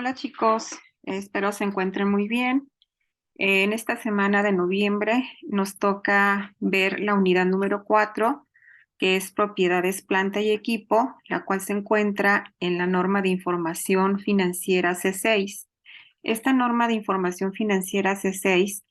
Hola chicos, espero se encuentren muy bien. En esta semana de noviembre nos toca ver la unidad número 4, que es propiedades, planta y equipo, la cual se encuentra en la norma de información financiera C6. Esta norma de información financiera C6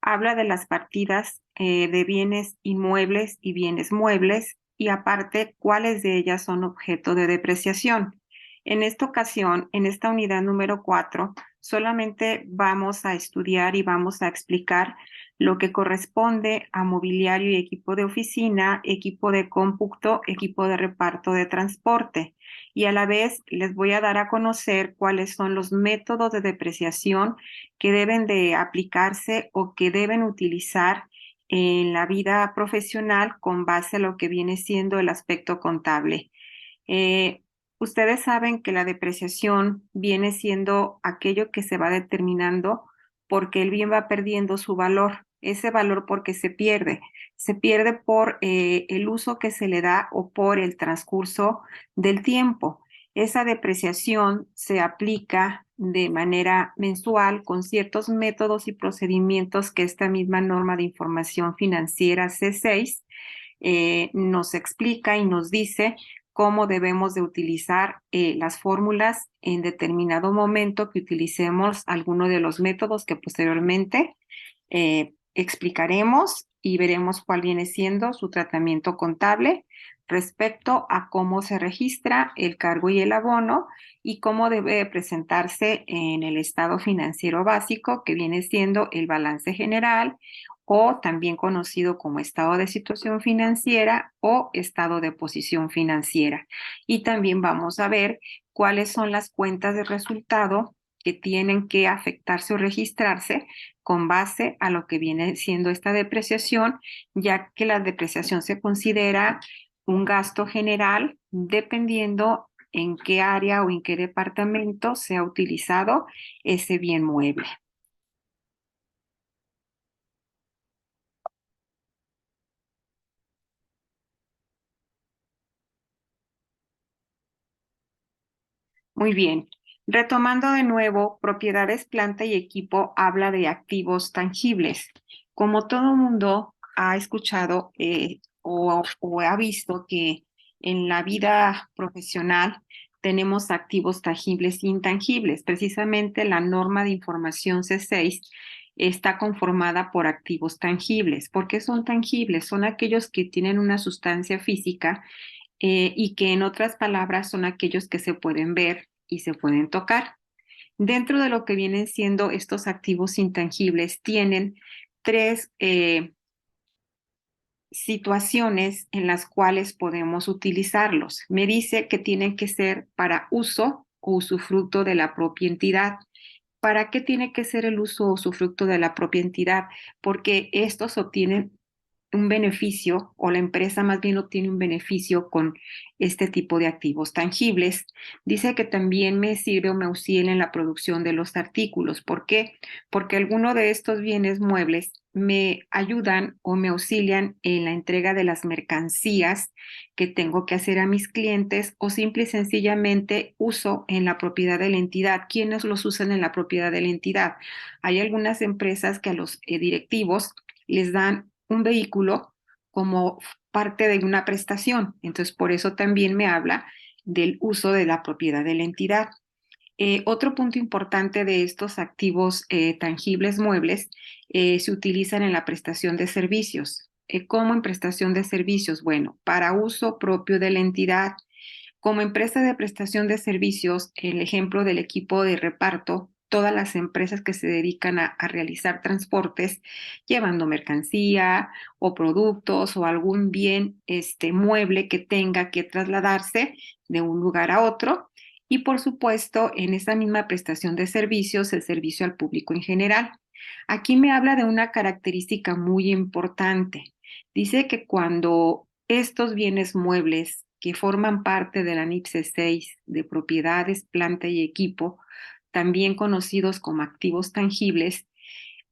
habla de las partidas de bienes inmuebles y bienes muebles y aparte cuáles de ellas son objeto de depreciación. En esta ocasión, en esta unidad número 4, solamente vamos a estudiar y vamos a explicar lo que corresponde a mobiliario y equipo de oficina, equipo de cómputo, equipo de reparto de transporte. Y a la vez les voy a dar a conocer cuáles son los métodos de depreciación que deben de aplicarse o que deben utilizar en la vida profesional con base a lo que viene siendo el aspecto contable. Eh, Ustedes saben que la depreciación viene siendo aquello que se va determinando porque el bien va perdiendo su valor. Ese valor porque se pierde por el uso que se le da o por el transcurso del tiempo. Esa depreciación se aplica de manera mensual con ciertos métodos y procedimientos que esta misma norma de información financiera C6 nos explica y nos dice cómo debemos de utilizar las fórmulas en determinado momento que utilicemos alguno de los métodos que posteriormente explicaremos y veremos cuál viene siendo su tratamiento contable respecto a cómo se registra el cargo y el abono y cómo debe presentarse en el estado financiero básico, que viene siendo el balance general o también conocido como estado de situación financiera o estado de posición financiera. Y también vamos a ver cuáles son las cuentas de resultado que tienen que afectarse o registrarse con base a lo que viene siendo esta depreciación, ya que la depreciación se considera un gasto general dependiendo en qué área o en qué departamento se ha utilizado ese bien mueble. Muy bien. Retomando de nuevo, propiedades, planta y equipo habla de activos tangibles. Como todo mundo ha escuchado o ha visto que en la vida profesional tenemos activos tangibles e intangibles. Precisamente la norma de información C6 está conformada por activos tangibles. ¿Por qué son tangibles? Son aquellos que tienen una sustancia física y que en otras palabras son aquellos que se pueden ver y se pueden tocar. Dentro de lo que vienen siendo estos activos intangibles, tienen tres situaciones en las cuales podemos utilizarlos. Me dice que tienen que ser para uso o usufructo de la propia entidad. ¿Para qué tiene que ser el uso o usufructo de la propia entidad? Porque estos obtienen un beneficio o la empresa más bien obtiene un beneficio con este tipo de activos tangibles. Dice que también me sirve o me auxilia en la producción de los artículos. ¿Por qué? Porque algunos de estos bienes muebles me ayudan o me auxilian en la entrega de las mercancías que tengo que hacer a mis clientes o simple y sencillamente uso en la propiedad de la entidad. ¿Quiénes los usan en la propiedad de la entidad? Hay algunas empresas que a los directivos les dan un vehículo como parte de una prestación. Entonces, por eso también me habla del uso de la propiedad de la entidad. Otro punto importante de estos activos tangibles muebles se utilizan en la prestación de servicios. ¿Cómo en prestación de servicios? Bueno, para uso propio de la entidad. Como empresa de prestación de servicios, el ejemplo del equipo de reparto, todas las empresas que se dedican a realizar transportes llevando mercancía o productos o algún bien mueble que tenga que trasladarse de un lugar a otro. Y por supuesto, en esa misma prestación de servicios, el servicio al público en general. Aquí me habla de una característica muy importante. Dice que cuando estos bienes muebles que forman parte de la NIPSE 6 de propiedades, planta y equipo, también conocidos como activos tangibles,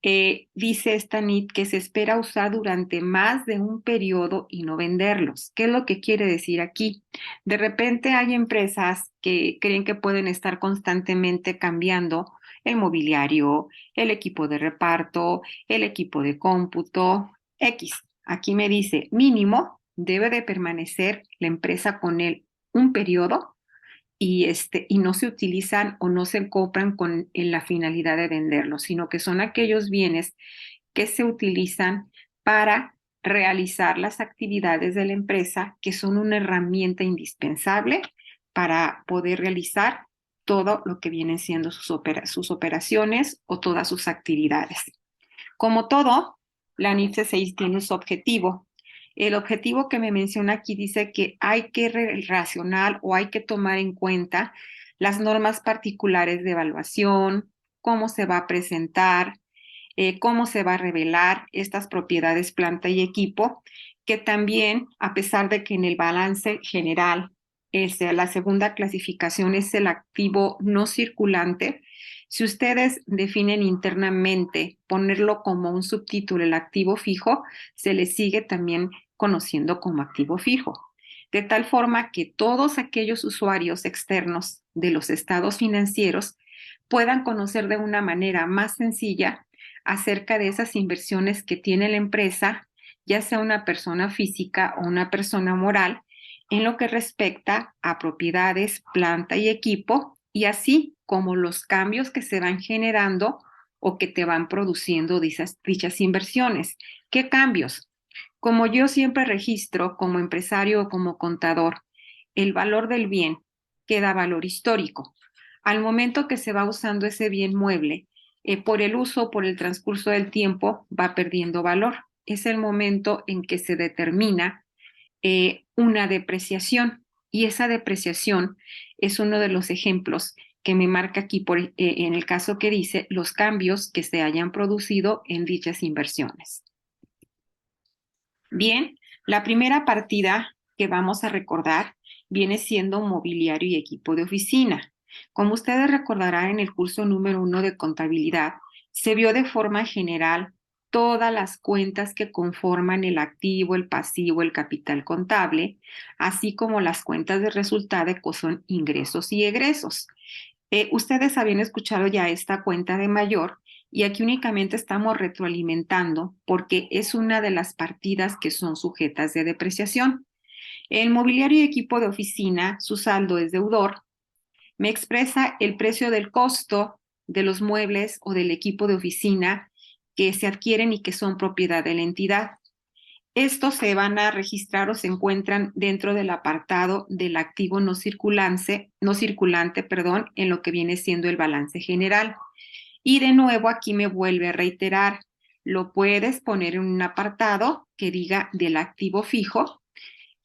dice esta NIT que se espera usar durante más de un periodo y no venderlos. ¿Qué es lo que quiere decir aquí? De repente hay empresas que creen que pueden estar constantemente cambiando el mobiliario, el equipo de reparto, el equipo de cómputo, X. Aquí me dice mínimo debe de permanecer la empresa con él un periodo y no se utilizan o no se compran en la finalidad de venderlos, sino que son aquellos bienes que se utilizan para realizar las actividades de la empresa, que son una herramienta indispensable para poder realizar todo lo que vienen siendo sus operaciones o todas sus actividades. Como todo, la NIFSE 6 tiene su objetivo. El objetivo que me menciona aquí dice que hay que relacionar o hay que tomar en cuenta las normas particulares de evaluación, cómo se va a presentar, cómo se va a revelar estas propiedades planta y equipo, que también, a pesar de que en el balance general la segunda clasificación es el activo no circulante, si ustedes definen internamente ponerlo como un subtítulo el activo fijo, se le sigue también conociendo como activo fijo. De tal forma que todos aquellos usuarios externos de los estados financieros puedan conocer de una manera más sencilla acerca de esas inversiones que tiene la empresa, ya sea una persona física o una persona moral, en lo que respecta a propiedades, planta y equipo, y así como los cambios que se van generando o que te van produciendo dichas inversiones. ¿Qué cambios? Como yo siempre registro como empresario o como contador, el valor del bien queda valor histórico. Al momento que se va usando ese bien mueble, por el uso, por el transcurso del tiempo, va perdiendo valor. Es el momento en que se determina una depreciación y esa depreciación es uno de los ejemplos que me marca aquí en el caso que dice los cambios que se hayan producido en dichas inversiones. Bien, la primera partida que vamos a recordar viene siendo mobiliario y equipo de oficina. Como ustedes recordarán en el curso número 1 de contabilidad, se vio de forma general todas las cuentas que conforman el activo, el pasivo, el capital contable, así como las cuentas de resultado que son ingresos y egresos. Ustedes habían escuchado ya esta cuenta de mayor y aquí únicamente estamos retroalimentando porque es una de las partidas que son sujetas de depreciación. El mobiliario y equipo de oficina, su saldo es deudor, me expresa el precio del costo de los muebles o del equipo de oficina que se adquieren y que son propiedad de la entidad. Estos se van a registrar o se encuentran dentro del apartado del activo no circulante, perdón, en lo que viene siendo el balance general. Y de nuevo aquí me vuelve a reiterar, lo puedes poner en un apartado que diga del activo fijo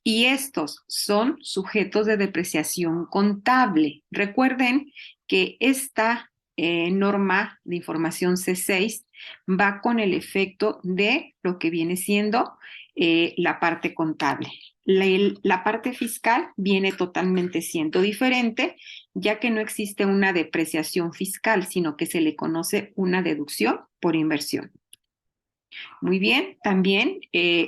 y estos son sujetos de depreciación contable. Recuerden que esta norma de información C6 va con el efecto de lo que viene siendo la parte contable. La parte fiscal viene totalmente siendo diferente, ya que no existe una depreciación fiscal, sino que se le conoce una deducción por inversión. Muy bien, también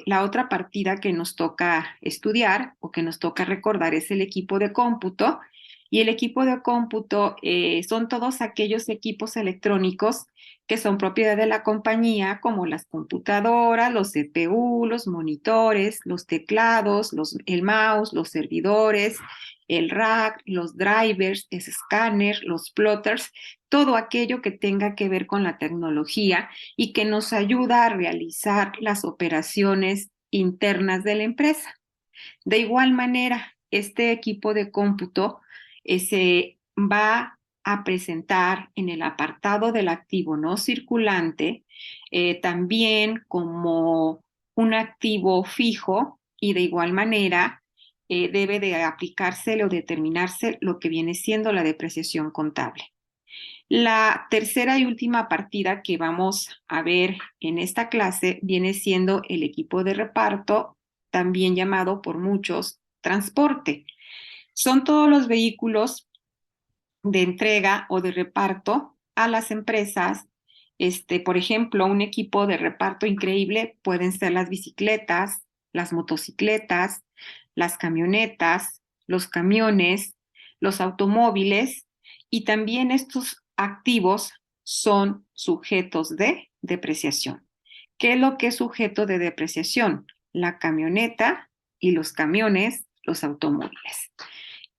la otra partida que nos toca estudiar o que nos toca recordar es el equipo de cómputo. Y el equipo de cómputo son todos aquellos equipos electrónicos que son propiedad de la compañía, como las computadoras, los CPU, los monitores, los teclados, el mouse, los servidores, el rack, los drivers, el escáner, los plotters, todo aquello que tenga que ver con la tecnología y que nos ayuda a realizar las operaciones internas de la empresa. De igual manera, este equipo de cómputo se va a presentar en el apartado del activo no circulante también como un activo fijo y de igual manera debe de aplicársele o determinarse lo que viene siendo la depreciación contable. La tercera y última partida que vamos a ver en esta clase viene siendo el equipo de reparto, también llamado por muchos transporte. Son todos los vehículos de entrega o de reparto a las empresas Por ejemplo, un equipo de reparto increíble pueden ser las bicicletas, las motocicletas, las camionetas, los camiones, los automóviles, y también estos activos son sujetos de depreciación. ¿Qué es lo que es sujeto de depreciación? La camioneta y los camiones, los automóviles.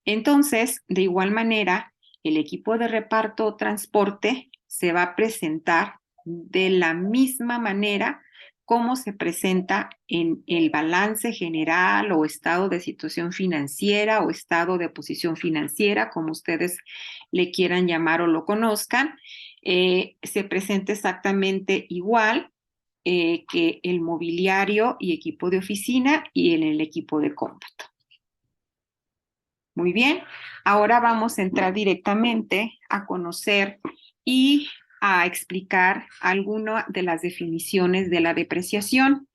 Entonces, de igual manera, el equipo de reparto o transporte se va a presentar de la misma manera como se presenta en el balance general o estado de situación financiera o estado de posición financiera, como ustedes le quieran llamar o lo conozcan. Se presenta exactamente igual que el mobiliario y equipo de oficina y en el equipo de cómputo. Muy bien, ahora vamos a entrar directamente a conocer y a explicar algunas de las definiciones de la depreciación.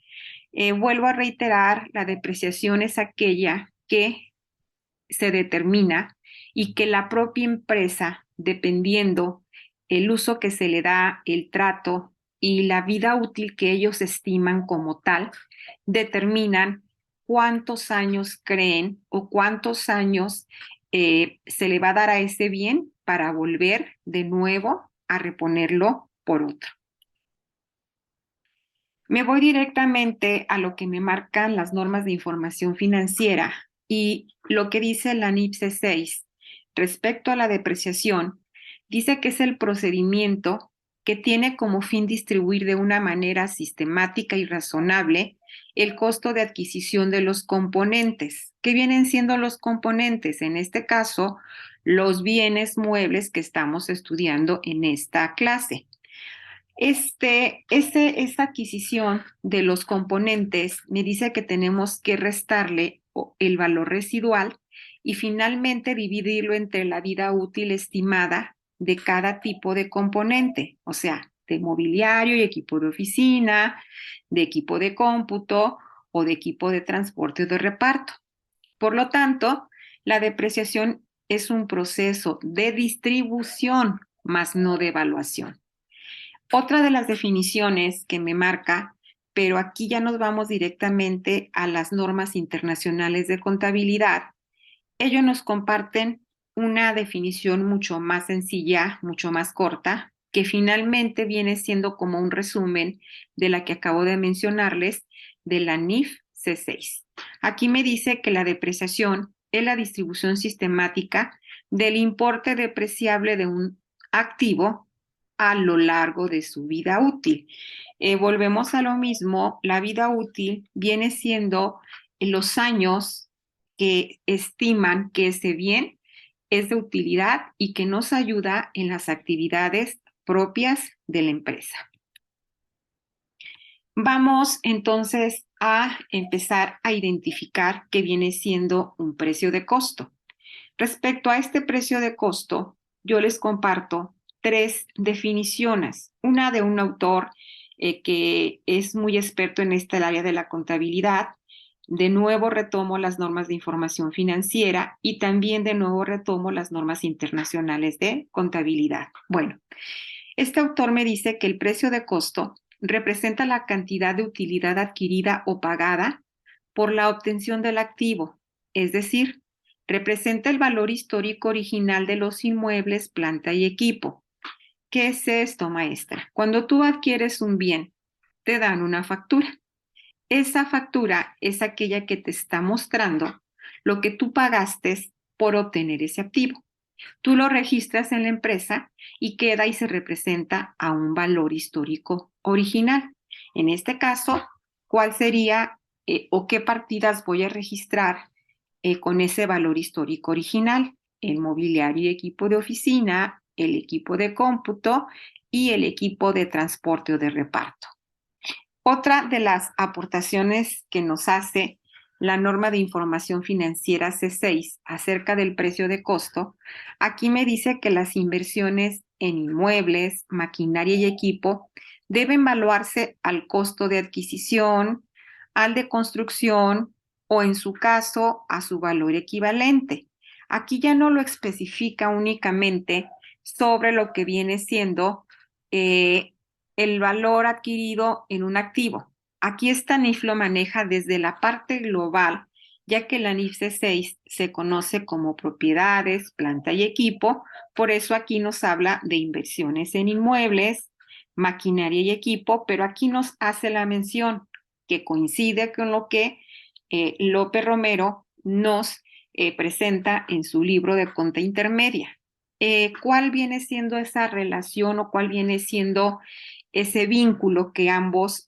Vuelvo a reiterar, la depreciación es aquella que se determina y que la propia empresa, dependiendo el uso que se le da, el trato y la vida útil que ellos estiman como tal, determinan cuántos años creen o cuántos años se le va a dar a ese bien para volver de nuevo a reponerlo por otro. Me voy directamente a lo que me marcan las normas de información financiera y lo que dice la NIPSE 6 respecto a la depreciación, dice que es el procedimiento que tiene como fin distribuir de una manera sistemática y razonable el costo de adquisición de los componentes. ¿Qué vienen siendo los componentes? En este caso, los bienes muebles que estamos estudiando en esta clase. Esta adquisición de los componentes me dice que tenemos que restarle el valor residual y finalmente dividirlo entre la vida útil estimada de cada tipo de componente, o sea, de mobiliario y equipo de oficina, de equipo de cómputo o de equipo de transporte o de reparto. Por lo tanto, la depreciación es un proceso de distribución, más no de evaluación. Otra de las definiciones que me marca, pero aquí ya nos vamos directamente a las normas internacionales de contabilidad. Ellos nos comparten una definición mucho más sencilla, mucho más corta, que finalmente viene siendo como un resumen de la que acabo de mencionarles, de la NIF C6. Aquí me dice que la depreciación es la distribución sistemática del importe depreciable de un activo a lo largo de su vida útil. Volvemos a lo mismo, la vida útil viene siendo los años que estiman que ese bien es de utilidad y que nos ayuda en las actividades propias de la empresa. Vamos entonces a empezar a identificar qué viene siendo un precio de costo. Respecto a este precio de costo, yo les comparto tres definiciones. Una de un autor que es muy experto en esta área de la contabilidad. De nuevo retomo las normas de información financiera y también de nuevo retomo las normas internacionales de contabilidad. Bueno, este autor me dice que el precio de costo representa la cantidad de utilidad adquirida o pagada por la obtención del activo, es decir, representa el valor histórico original de los inmuebles, planta y equipo. ¿Qué es esto, maestra? Cuando tú adquieres un bien, te dan una factura. Esa factura es aquella que te está mostrando lo que tú pagaste por obtener ese activo. Tú lo registras en la empresa y queda y se representa a un valor histórico original. En este caso, ¿cuál sería o qué partidas voy a registrar con ese valor histórico original? El mobiliario y equipo de oficina, el equipo de cómputo y el equipo de transporte o de reparto. Otra de las aportaciones que nos hace la norma de información financiera C6 acerca del precio de costo, aquí me dice que las inversiones en inmuebles, maquinaria y equipo deben evaluarse al costo de adquisición, al de construcción o en su caso a su valor equivalente. Aquí ya no lo especifica únicamente sobre lo que viene siendo el valor adquirido en un activo. Aquí esta NIF lo maneja desde la parte global, ya que la NIF C6 se conoce como propiedades, planta y equipo, por eso aquí nos habla de inversiones en inmuebles, maquinaria y equipo, pero aquí nos hace la mención que coincide con lo que López Romero nos presenta en su libro de Conta Intermedia. ¿Cuál viene siendo esa relación o cuál viene siendo ese vínculo que ambos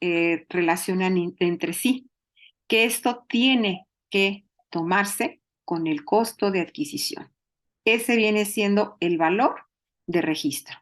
relacionan entre sí? Que esto tiene que tomarse con el costo de adquisición. Ese viene siendo el valor de registro.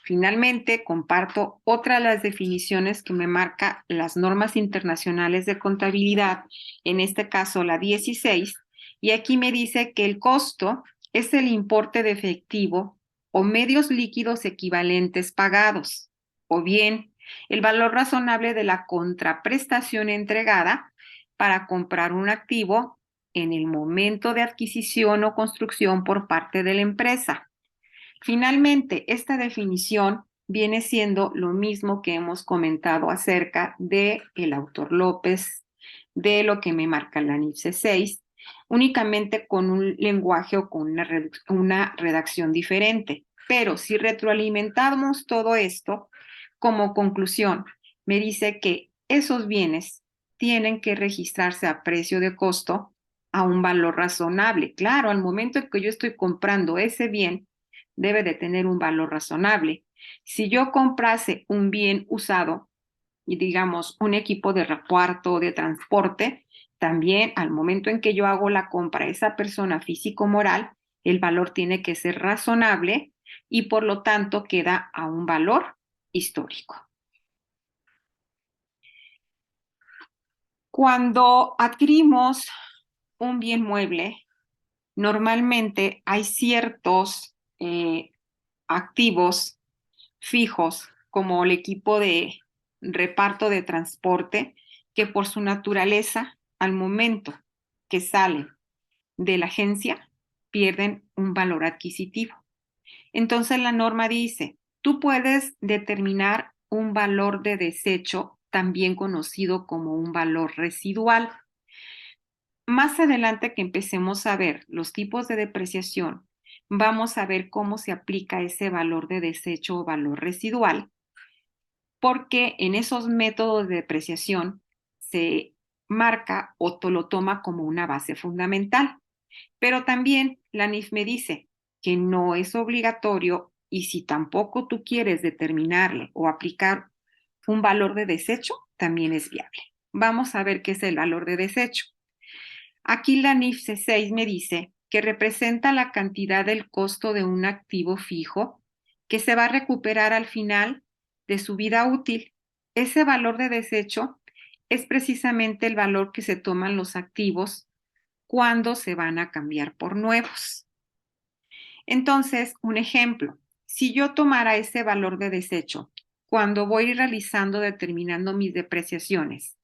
Finalmente, comparto otra de las definiciones que me marca las normas internacionales de contabilidad, en este caso la 16, y aquí me dice que el costo es el importe de efectivo o medios líquidos equivalentes pagados, o bien el valor razonable de la contraprestación entregada para comprar un activo en el momento de adquisición o construcción por parte de la empresa. Finalmente, esta definición viene siendo lo mismo que hemos comentado acerca de el autor López, de lo que me marca la NIF 6, únicamente con un lenguaje o con una redacción diferente. Pero si retroalimentamos todo esto, como conclusión, me dice que esos bienes tienen que registrarse a precio de costo a un valor razonable. Claro, al momento en que yo estoy comprando ese bien, debe de tener un valor razonable. Si yo comprase un bien usado y digamos un equipo de reparto o de transporte, también al momento en que yo hago la compra, esa persona físico-moral, el valor tiene que ser razonable y por lo tanto queda a un valor histórico. Cuando adquirimos un bien mueble, normalmente hay ciertos activos fijos, como el equipo de reparto de transporte, que por su naturaleza, al momento que salen de la agencia, pierden un valor adquisitivo. Entonces la norma dice, tú puedes determinar un valor de desecho, también conocido como un valor residual. Más adelante que empecemos a ver los tipos de depreciación, vamos a ver cómo se aplica ese valor de desecho o valor residual, porque en esos métodos de depreciación se marca o lo toma como una base fundamental. Pero también la NIF me dice que no es obligatorio y si tampoco tú quieres determinarle o aplicar un valor de desecho, también es viable. Vamos a ver qué es el valor de desecho. Aquí la NIF C6 me dice que representa la cantidad del costo de un activo fijo que se va a recuperar al final de su vida útil. Ese valor de desecho es precisamente el valor que se toman los activos cuando se van a cambiar por nuevos. Entonces, un ejemplo, si yo tomara ese valor de desecho cuando voy realizando, determinando mis depreciaciones,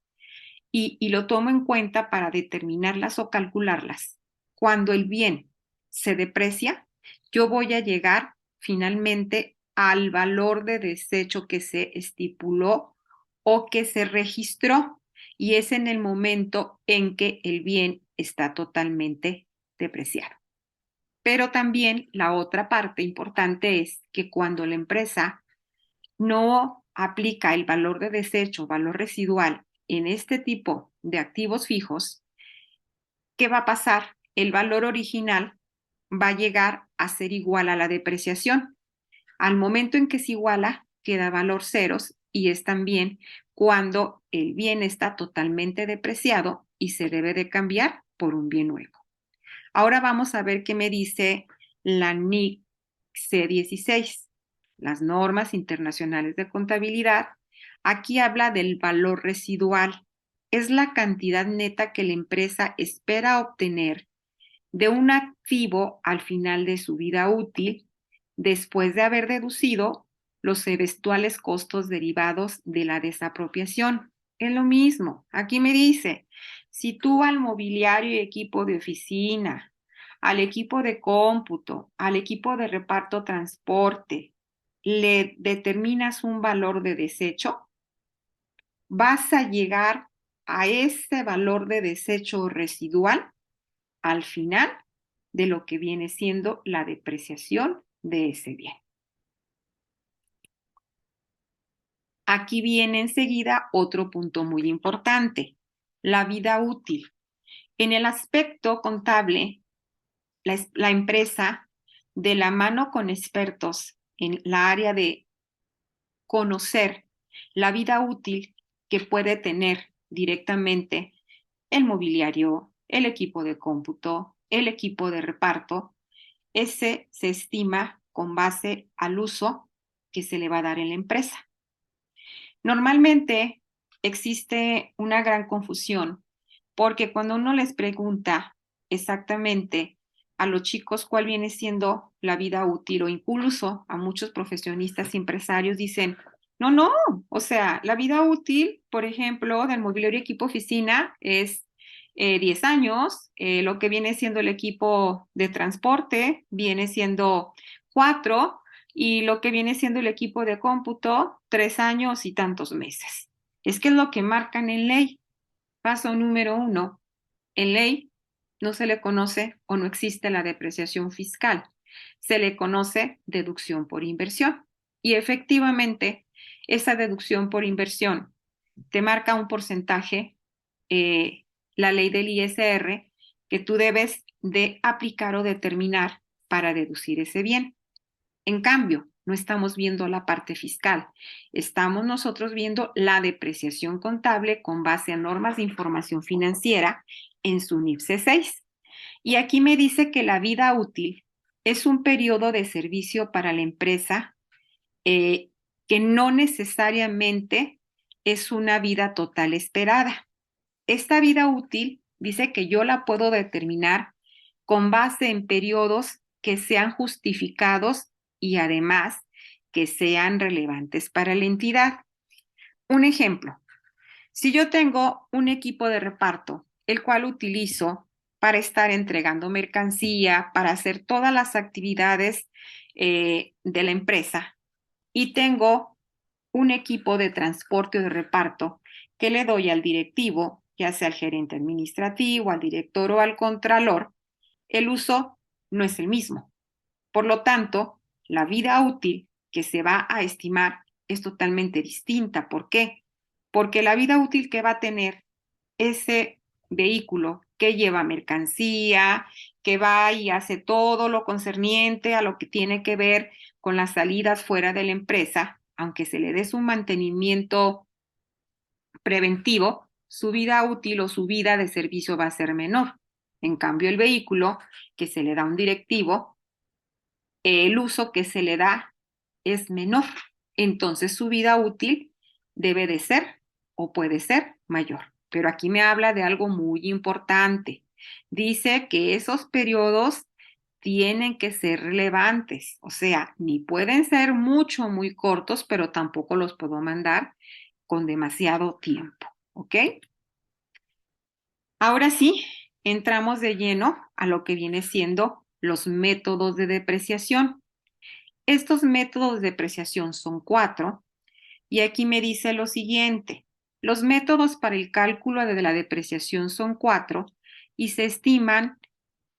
y lo tomo en cuenta para determinarlas o calcularlas. Cuando el bien se deprecia, yo voy a llegar finalmente al valor de desecho que se estipuló o que se registró y es en el momento en que el bien está totalmente depreciado. Pero también la otra parte importante es que cuando la empresa no aplica el valor de desecho, valor residual en este tipo de activos fijos, ¿qué va a pasar? El valor original va a llegar a ser igual a la depreciación. Al momento en que se iguala, queda valor ceros y es también cuando el bien está totalmente depreciado y se debe de cambiar por un bien nuevo. Ahora vamos a ver qué me dice la NIC C16, las normas internacionales de contabilidad. Aquí habla del valor residual. Es la cantidad neta que la empresa espera obtener de un activo al final de su vida útil, después de haber deducido los eventuales costos derivados de la desapropiación. Es lo mismo. Aquí me dice, si tú al mobiliario y equipo de oficina, al equipo de cómputo, al equipo de reparto transporte, le determinas un valor de desecho, vas a llegar a ese valor de desecho residual al final de lo que viene siendo la depreciación de ese bien. Aquí viene enseguida otro punto muy importante, la vida útil. En el aspecto contable, la empresa, de la mano con expertos en la área de conocer la vida útil que puede tener directamente el mobiliario, el equipo de cómputo, el equipo de reparto, ese se estima con base al uso que se le va a dar en la empresa. Normalmente existe una gran confusión porque cuando uno les pregunta exactamente a los chicos cuál viene siendo la vida útil o incluso a muchos profesionistas y empresarios dicen, no, no, o sea, la vida útil, por ejemplo, del mobiliario y equipo oficina es 10 años, lo que viene siendo el equipo de transporte viene siendo 4 y lo que viene siendo el equipo de cómputo 3 años y tantos meses. Es que es lo que marcan en ley. Paso número 1, en ley no se le conoce o no existe la depreciación fiscal. Se le conoce deducción por inversión. Y efectivamente, esa deducción por inversión te marca un porcentaje, la ley del ISR, que tú debes de aplicar o determinar para deducir ese bien. En cambio, no estamos viendo la parte fiscal, estamos nosotros viendo la depreciación contable con base a normas de información financiera en su NIFSE 6. Y aquí me dice que la vida útil es un periodo de servicio para la empresa que no necesariamente es una vida total esperada. Esta vida útil dice que yo la puedo determinar con base en periodos que sean justificados y además que sean relevantes para la entidad. Un ejemplo, si yo tengo un equipo de reparto, el cual utilizo para estar entregando mercancía, para hacer todas las actividades de la empresa, y tengo un equipo de transporte o de reparto que le doy al directivo, ya sea al gerente administrativo, al director o al contralor, el uso no es el mismo. Por lo tanto, la vida útil que se va a estimar es totalmente distinta. ¿Por qué? Porque la vida útil que va a tener ese vehículo que lleva mercancía, que va y hace todo lo concerniente a lo que tiene que ver con las salidas fuera de la empresa, aunque se le dé su mantenimiento preventivo, su vida útil o su vida de servicio va a ser menor. En cambio, el vehículo que se le da a un directivo, el uso que se le da es menor. Entonces, su vida útil debe de ser o puede ser mayor. Pero aquí me habla de algo muy importante. Dice que esos periodos tienen que ser relevantes, o sea, ni pueden ser mucho, muy cortos, pero tampoco los puedo mandar con demasiado tiempo, ¿ok? Ahora sí, entramos de lleno a lo que viene siendo los métodos de depreciación. Estos métodos de depreciación son 4 y aquí me dice lo siguiente. Los métodos para el cálculo de la depreciación son 4 y se estiman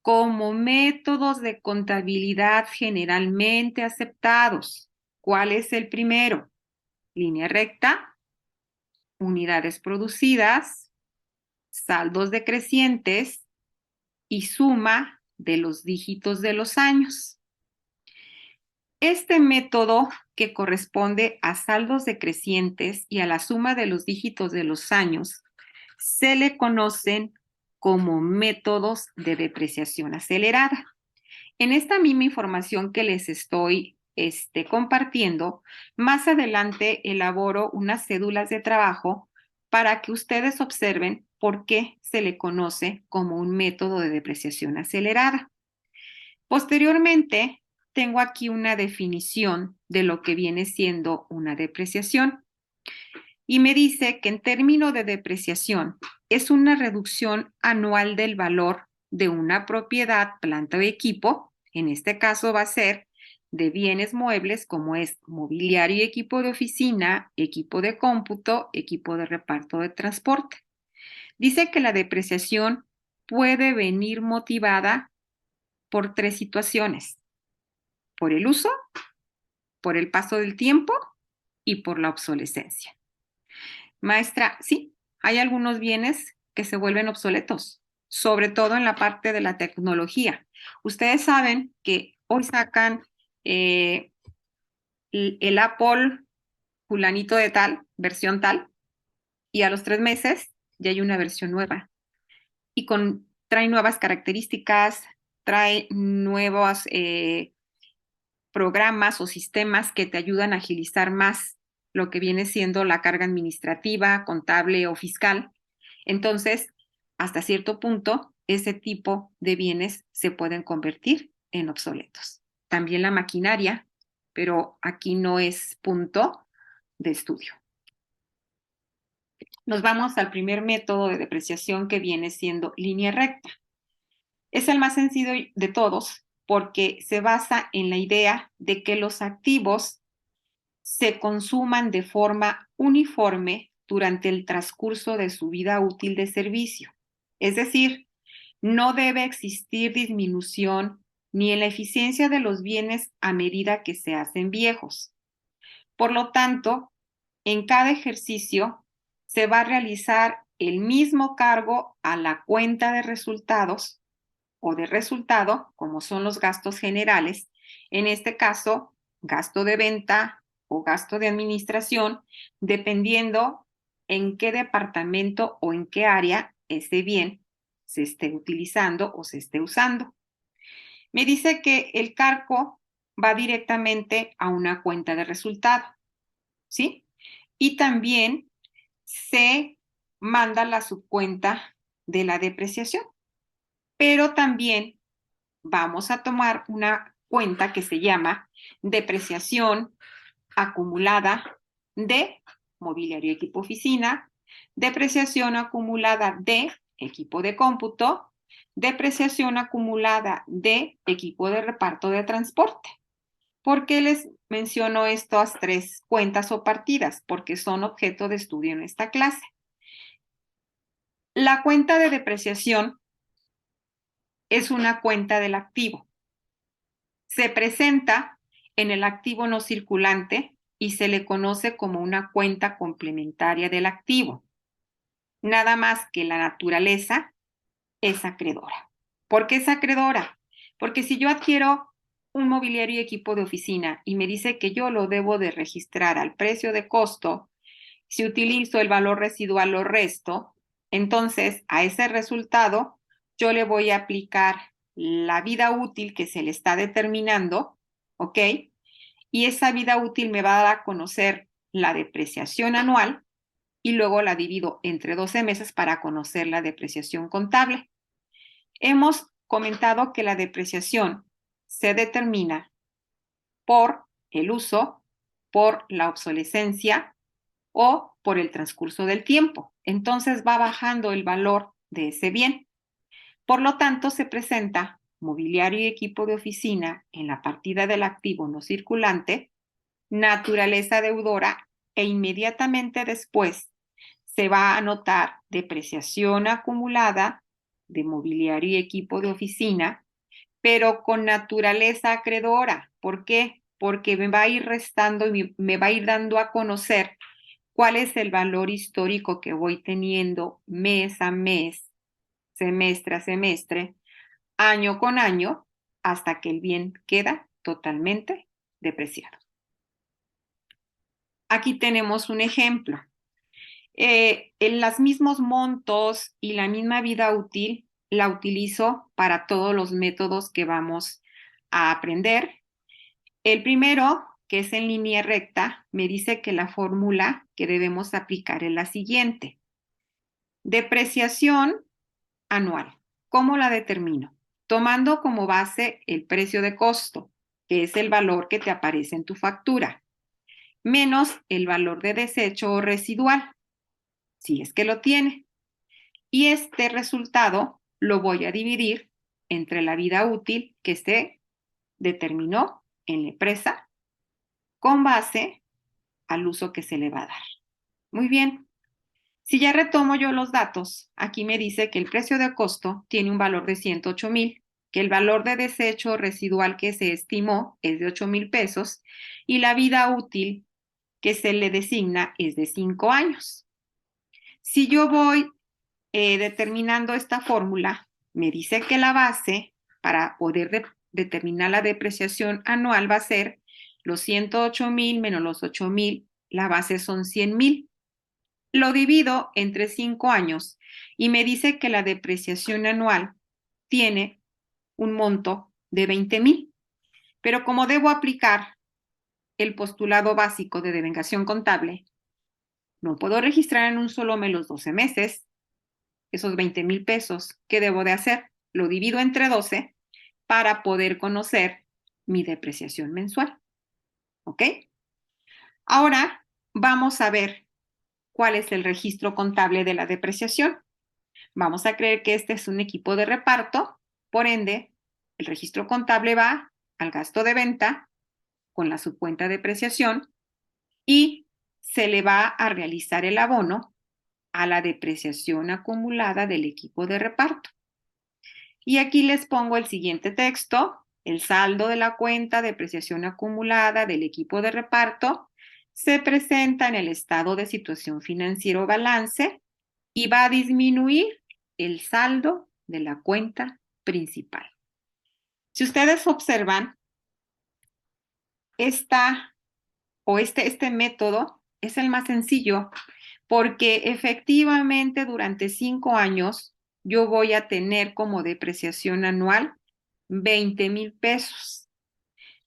como métodos de contabilidad generalmente aceptados. ¿Cuál es el primero? Línea recta, unidades producidas, saldos decrecientes y suma de los dígitos de los años. Este método, que corresponde a saldos decrecientes y a la suma de los dígitos de los años, se le conocen como métodos de depreciación acelerada. En esta misma información que les estoy compartiendo, más adelante elaboro unas cédulas de trabajo para que ustedes observen por qué se le conoce como un método de depreciación acelerada. Posteriormente, tengo aquí una definición de lo que viene siendo una depreciación y me dice que en términos de depreciación es una reducción anual del valor de una propiedad, planta o equipo, en este caso va a ser de bienes muebles como es mobiliario y equipo de oficina, equipo de cómputo, equipo de reparto de transporte. Dice que la depreciación puede venir motivada por 3 situaciones: por el uso, por el paso del tiempo y por la obsolescencia. Maestra, sí, hay algunos bienes que se vuelven obsoletos, sobre todo en la parte de la tecnología. Ustedes saben que hoy sacan eh, el Apple fulanito de tal, versión tal, y a los 3 meses ya hay una versión nueva. Y trae nuevas características, trae nuevos programas o sistemas que te ayudan a agilizar más lo que viene siendo la carga administrativa, contable o fiscal. Entonces, hasta cierto punto, ese tipo de bienes se pueden convertir en obsoletos. También la maquinaria, pero aquí no es punto de estudio. Nos vamos al primer método de depreciación, que viene siendo línea recta. Es el más sencillo de todos porque se basa en la idea de que los activos se consuman de forma uniforme durante el transcurso de su vida útil de servicio. Es decir, no debe existir disminución ni en la eficiencia de los bienes a medida que se hacen viejos. Por lo tanto, en cada ejercicio se va a realizar el mismo cargo a la cuenta de resultados o de resultado, como son los gastos generales, en este caso, gasto de venta o gasto de administración, dependiendo en qué departamento o en qué área ese bien se esté utilizando o se esté usando. Me dice que el cargo va directamente a una cuenta de resultado, ¿sí? Y también se manda la subcuenta de la depreciación, pero también vamos a tomar una cuenta que se llama depreciación acumulada de mobiliario y equipo oficina, depreciación acumulada de equipo de cómputo, depreciación acumulada de equipo de reparto de transporte. ¿Por qué les menciono estas 3 cuentas o partidas? Porque son objeto de estudio en esta clase. La cuenta de depreciación es una cuenta del activo. Se presenta en el activo no circulante y se le conoce como una cuenta complementaria del activo. Nada más que la naturaleza es acreedora. ¿Por qué es acreedora? Porque si yo adquiero un mobiliario y equipo de oficina y me dice que yo lo debo de registrar al precio de costo, si utilizo el valor residual o resto, entonces a ese resultado yo le voy a aplicar la vida útil que se le está determinando, ¿ok? Y esa vida útil me va a dar a conocer la depreciación anual y luego la divido entre 12 meses para conocer la depreciación contable. Hemos comentado que la depreciación se determina por el uso, por la obsolescencia o por el transcurso del tiempo. Entonces va bajando el valor de ese bien. Por lo tanto, se presenta mobiliario y equipo de oficina en la partida del activo no circulante, naturaleza deudora, e inmediatamente después se va a anotar depreciación acumulada de mobiliario y equipo de oficina, pero con naturaleza acreedora. ¿Por qué? Porque me va a ir restando y me va a ir dando a conocer cuál es el valor histórico que voy teniendo mes a mes, semestre a semestre, año con año, hasta que el bien queda totalmente depreciado. Aquí tenemos un ejemplo. En los mismos montos y la misma vida útil la utilizo para todos los métodos que vamos a aprender. El primero, que es en línea recta, me dice que la fórmula que debemos aplicar es la siguiente. Depreciación anual. ¿Cómo la determino? Tomando como base el precio de costo, que es el valor que te aparece en tu factura, menos el valor de desecho o residual, si es que lo tiene. Y este resultado lo voy a dividir entre la vida útil que se determinó en la empresa con base al uso que se le va a dar. Muy bien. Si ya retomo yo los datos, aquí me dice que el precio de costo tiene un valor de 108,000, que el valor de desecho residual que se estimó es de 8,000 pesos y la vida útil que se le designa es de 5 años. Si yo voy determinando esta fórmula, me dice que la base para poder determinar la depreciación anual va a ser los 108,000 menos los 8,000, la base son 100,000. Lo divido entre 5 años y me dice que la depreciación anual tiene un monto de 20,000. Pero como debo aplicar el postulado básico de devengación contable, no puedo registrar en un solo mes los 12 meses, esos 20,000 pesos. ¿Qué debo de hacer? Lo divido entre 12 para poder conocer mi depreciación mensual. ¿Ok? Ahora vamos a ver cuál es el registro contable de la depreciación. Vamos a creer que este es un equipo de reparto, por ende, el registro contable va al gasto de venta con la subcuenta de depreciación y se le va a realizar el abono a la depreciación acumulada del equipo de reparto. Y aquí les pongo el siguiente texto. El saldo de la cuenta de depreciación acumulada del equipo de reparto se presenta en el estado de situación financiera o balance y va a disminuir el saldo de la cuenta principal. Si ustedes observan, este método es el más sencillo porque efectivamente durante 5 años yo voy a tener como depreciación anual 20,000 pesos.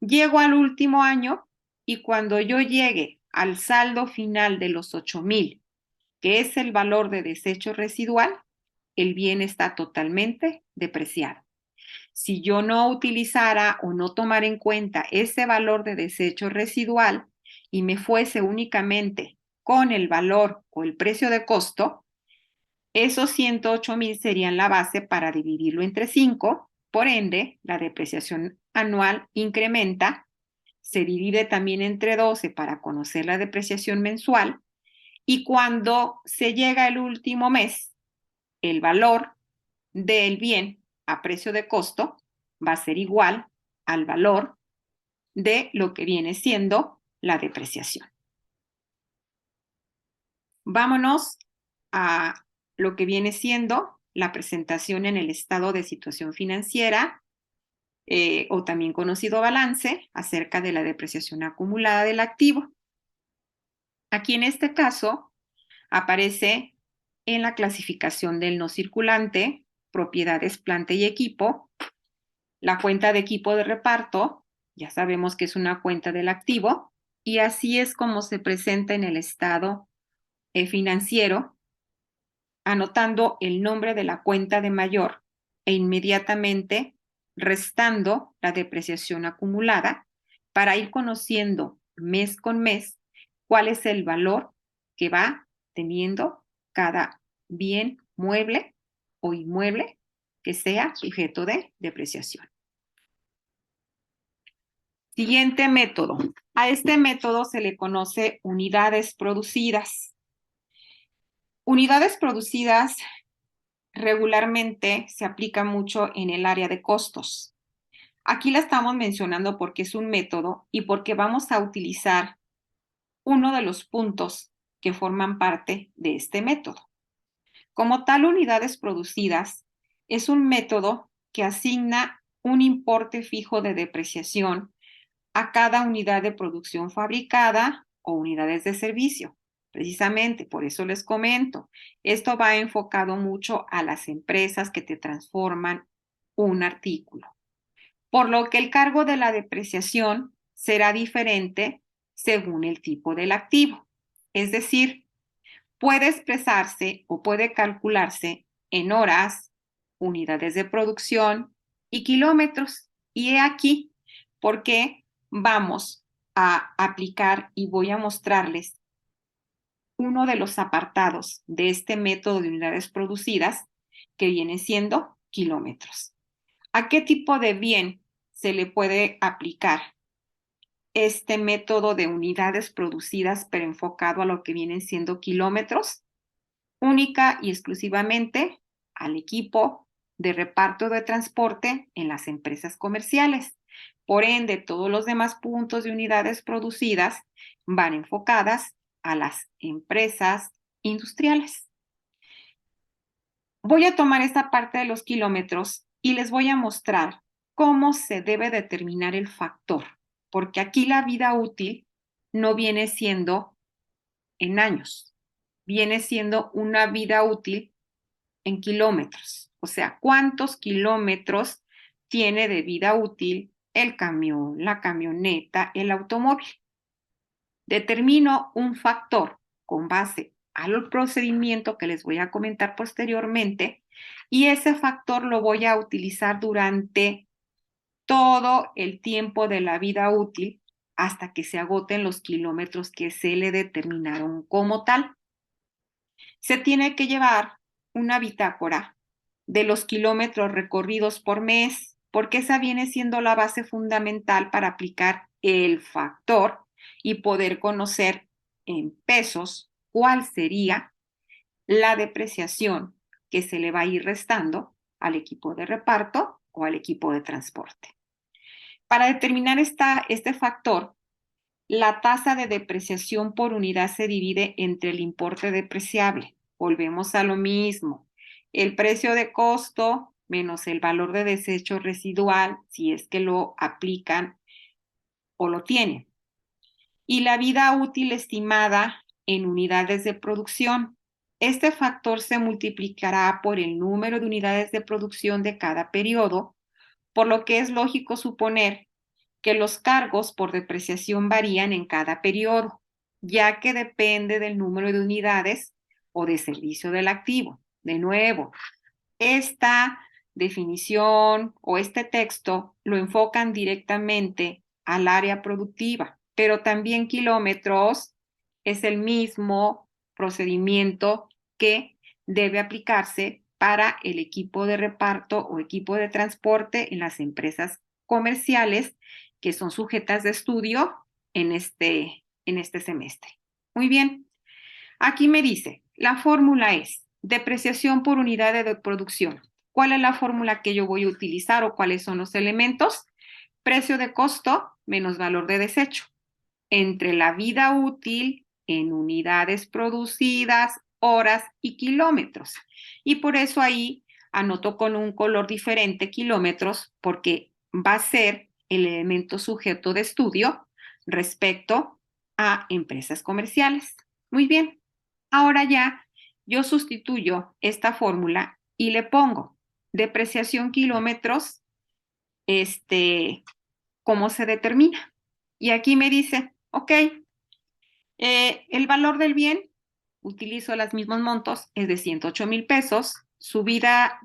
Llego al último año y cuando yo llegue al saldo final de los 8,000, que es el valor de desecho residual, el bien está totalmente depreciado. Si yo no utilizara o no tomara en cuenta ese valor de desecho residual y me fuese únicamente con el valor o el precio de costo, esos 108,000 serían la base para dividirlo entre 5. Por ende, la depreciación anual incrementa, se divide también entre 12 para conocer la depreciación mensual y cuando se llega el último mes, el valor del bien a precio de costo va a ser igual al valor de lo que viene siendo la depreciación. Vámonos a lo que viene siendo la presentación en el estado de situación financiera o también conocido balance acerca de la depreciación acumulada del activo. Aquí en este caso aparece en la clasificación del no circulante, propiedades, planta y equipo, la cuenta de equipo de reparto, ya sabemos que es una cuenta del activo, y así es como se presenta en el estado financiero, anotando el nombre de la cuenta de mayor e inmediatamente restando la depreciación acumulada para ir conociendo mes con mes cuál es el valor que va teniendo cada bien mueble o inmueble que sea sujeto de depreciación. Siguiente método. A este método se le conoce unidades producidas. Unidades producidas regularmente se aplica mucho en el área de costos. Aquí la estamos mencionando porque es un método y porque vamos a utilizar uno de los puntos que forman parte de este método. Como tal, unidades producidas es un método que asigna un importe fijo de depreciación a cada unidad de producción fabricada o unidades de servicio. Precisamente, por eso les comento, esto va enfocado mucho a las empresas que te transforman un artículo, por lo que el cargo de la depreciación será diferente según el tipo del activo. Es decir, puede expresarse o puede calcularse en horas, unidades de producción y kilómetros. Y he aquí por qué vamos a aplicar y voy a mostrarles uno de los apartados de este método de unidades producidas que viene siendo kilómetros. ¿A qué tipo de bien se le puede aplicar este método de unidades producidas, pero enfocado a lo que vienen siendo kilómetros, única y exclusivamente al equipo de reparto de transporte en las empresas comerciales. Por ende, todos los demás puntos de unidades producidas van enfocadas a las empresas industriales. Voy a tomar esta parte de los kilómetros y les voy a mostrar cómo se debe determinar el factor, porque aquí la vida útil no viene siendo en años, viene siendo una vida útil en kilómetros. O sea, ¿cuántos kilómetros tiene de vida útil el camión, la camioneta, el automóvil? Determino un factor con base al procedimiento que les voy a comentar posteriormente y ese factor lo voy a utilizar durante todo el tiempo de la vida útil hasta que se agoten los kilómetros que se le determinaron como tal. Se tiene que llevar una bitácora de los kilómetros recorridos por mes, porque esa viene siendo la base fundamental para aplicar el factor y poder conocer en pesos cuál sería la depreciación que se le va a ir restando al equipo de reparto o al equipo de transporte. Para determinar este factor, la tasa de depreciación por unidad se divide entre el importe depreciable. Volvemos a lo mismo. El precio de costo menos el valor de desecho residual, si es que lo aplican o lo tienen. Y la vida útil estimada en unidades de producción. Este factor se multiplicará por el número de unidades de producción de cada periodo, por lo que es lógico suponer que los cargos por depreciación varían en cada periodo, ya que depende del número de unidades o de servicio del activo. De nuevo, esta definición o este texto lo enfocan directamente al área productiva, pero también kilómetros es el mismo procedimiento que debe aplicarse para el equipo de reparto o equipo de transporte en las empresas comerciales que son sujetas de estudio en este semestre. Muy bien, aquí me dice, la fórmula es depreciación por unidad de producción. ¿Cuál es la fórmula que yo voy a utilizar o cuáles son los elementos? Precio de costo menos valor de desecho entre la vida útil en unidades producidas, horas y kilómetros. Y por eso ahí anoto con un color diferente kilómetros porque va a ser el elemento sujeto de estudio respecto a empresas comerciales. Muy bien, ahora ya yo sustituyo esta fórmula y le pongo depreciación kilómetros, cómo se determina. Y aquí me dice, ok, el valor del bien, utilizo los mismos montos, es de 108,000 pesos, su vida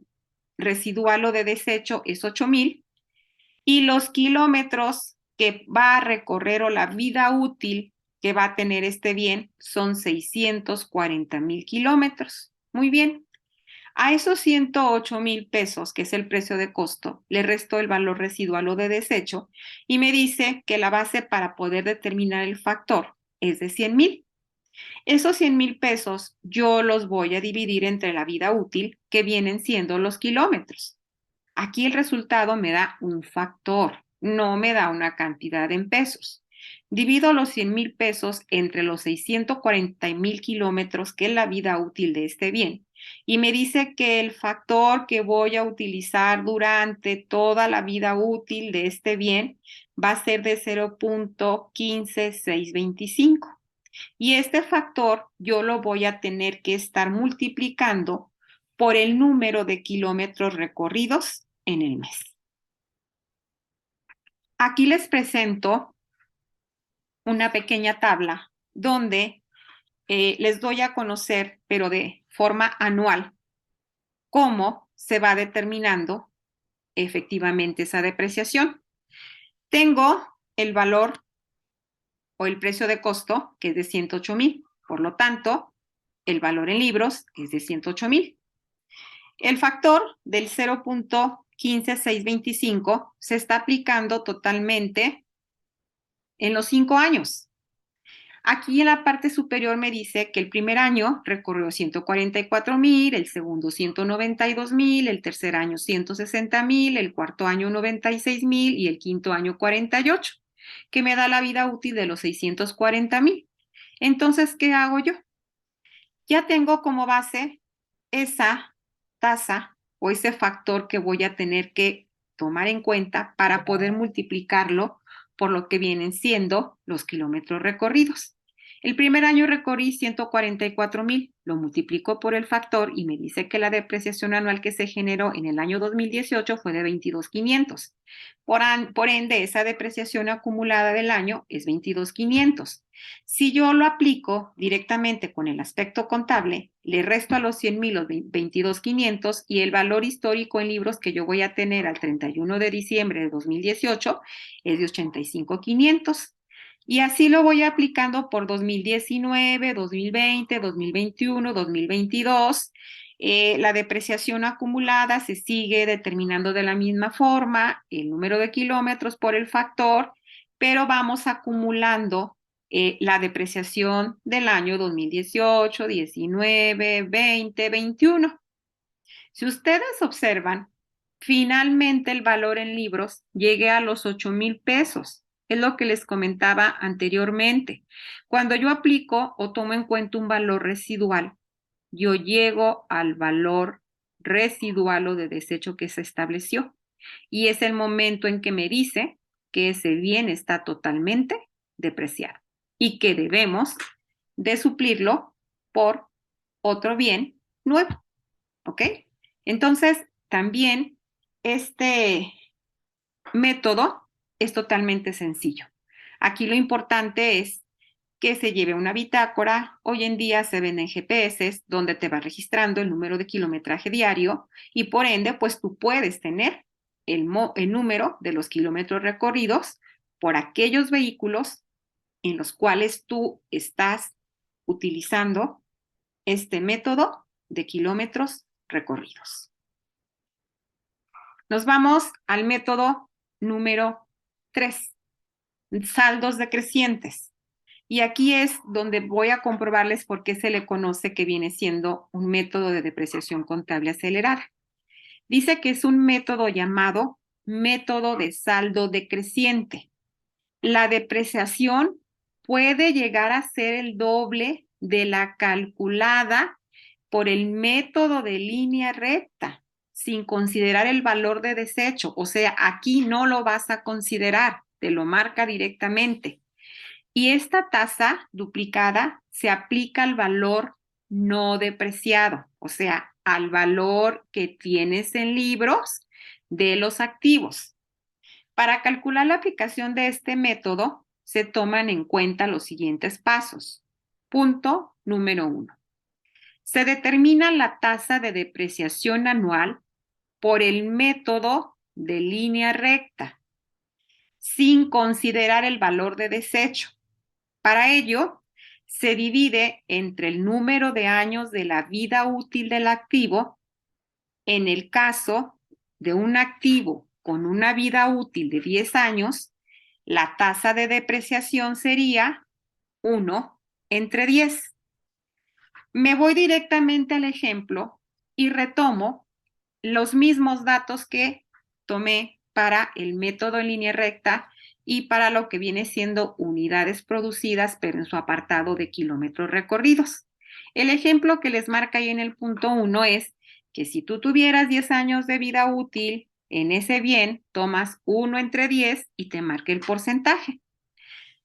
residual o de desecho es 8,000 y los kilómetros que va a recorrer o la vida útil que va a tener este bien son 640,000 kilómetros. Muy bien. A esos 108,000 pesos, que es el precio de costo, le resto el valor residual o de desecho y me dice que la base para poder determinar el factor es de 100,000. Esos 100,000 pesos yo los voy a dividir entre la vida útil, que vienen siendo los kilómetros. Aquí el resultado me da un factor, no me da una cantidad en pesos. Divido los 100,000 pesos entre los 640,000 kilómetros, que es la vida útil de este bien, y me dice que el factor que voy a utilizar durante toda la vida útil de este bien va a ser de 0.15625. Y este factor yo lo voy a tener que estar multiplicando por el número de kilómetros recorridos en el mes. Aquí les presento una pequeña tabla donde les doy a conocer, pero de forma anual, cómo se va determinando efectivamente esa depreciación. Tengo el valor o el precio de costo, que es de 108,000. Por lo tanto, el valor en libros es de 108,000. El factor del 0.15625 se está aplicando totalmente en los 5 años. Aquí en la parte superior me dice que el primer año recorrió 144,000, el segundo 192,000, el tercer año 160,000, el cuarto año 96,000 y el quinto año 48, que me da la vida útil de los 640,000. Entonces, ¿qué hago yo? Ya tengo como base esa tasa o ese factor que voy a tener que tomar en cuenta para poder multiplicarlo por lo que vienen siendo los kilómetros recorridos. El primer año recorrí 144,000, lo multiplico por el factor y me dice que la depreciación anual que se generó en el año 2018 fue de 22,500. Por ende, esa depreciación acumulada del año es 22,500. Si yo lo aplico directamente con el aspecto contable, le resto a los 100,000 los 22,500 y el valor histórico en libros que yo voy a tener al 31 de diciembre de 2018 es de 85,500. Y así lo voy aplicando por 2019, 2020, 2021, 2022. La depreciación acumulada se sigue determinando de la misma forma, el número de kilómetros por el factor, pero vamos acumulando la depreciación del año 2018, 19, 20, 21. Si ustedes observan, finalmente el valor en libros llegue a los 8,000 pesos. Es lo que les comentaba anteriormente. Cuando yo aplico o tomo en cuenta un valor residual, yo llego al valor residual o de desecho que se estableció. Y es el momento en que me dice que ese bien está totalmente depreciado y que debemos de suplirlo por otro bien nuevo. ¿Ok? Entonces, también este método es totalmente sencillo. Aquí lo importante es que se lleve una bitácora. Hoy en día se venden GPS donde te va registrando el número de kilometraje diario y por ende, pues tú puedes tener el número de los kilómetros recorridos por aquellos vehículos en los cuales tú estás utilizando este método de kilómetros recorridos. Nos vamos al método número 3, saldos decrecientes. Y aquí es donde voy a comprobarles por qué se le conoce que viene siendo un método de depreciación contable acelerada. Dice que es un método llamado método de saldo decreciente. La depreciación puede llegar a ser el doble de la calculada por el método de línea recta, sin considerar el valor de desecho. O sea, aquí no lo vas a considerar, te lo marca directamente. Y esta tasa duplicada se aplica al valor no depreciado, o sea, al valor que tienes en libros de los activos. Para calcular la aplicación de este método, se toman en cuenta los siguientes pasos. Punto número 1. Se determina la tasa de depreciación anual por el método de línea recta, sin considerar el valor de desecho. Para ello, se divide entre el número de años de la vida útil del activo. En el caso de un activo con una vida útil de 10 años, la tasa de depreciación sería 1 entre 10. Me voy directamente al ejemplo y retomo los mismos datos que tomé para el método en línea recta y para lo que viene siendo unidades producidas, pero en su apartado de kilómetros recorridos. El ejemplo que les marca ahí en el punto 1 es que si tú tuvieras 10 años de vida útil en ese bien, tomas 1 entre 10 y te marca el porcentaje.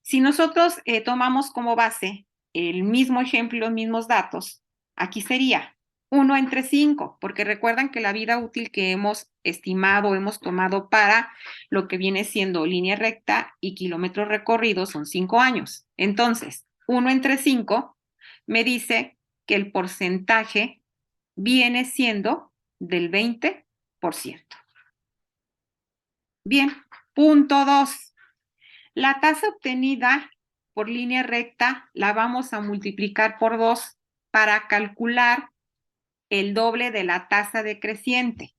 Si nosotros tomamos como base el mismo ejemplo, los mismos datos, aquí sería 1 entre 5, porque recuerdan que la vida útil que hemos estimado, hemos tomado para lo que viene siendo línea recta y kilómetros recorridos son 5 años. Entonces, 1 entre 5 me dice que el porcentaje viene siendo del 20%. Bien, punto 2. La tasa obtenida por línea recta la vamos a multiplicar por 2 para calcular el doble de la tasa decreciente.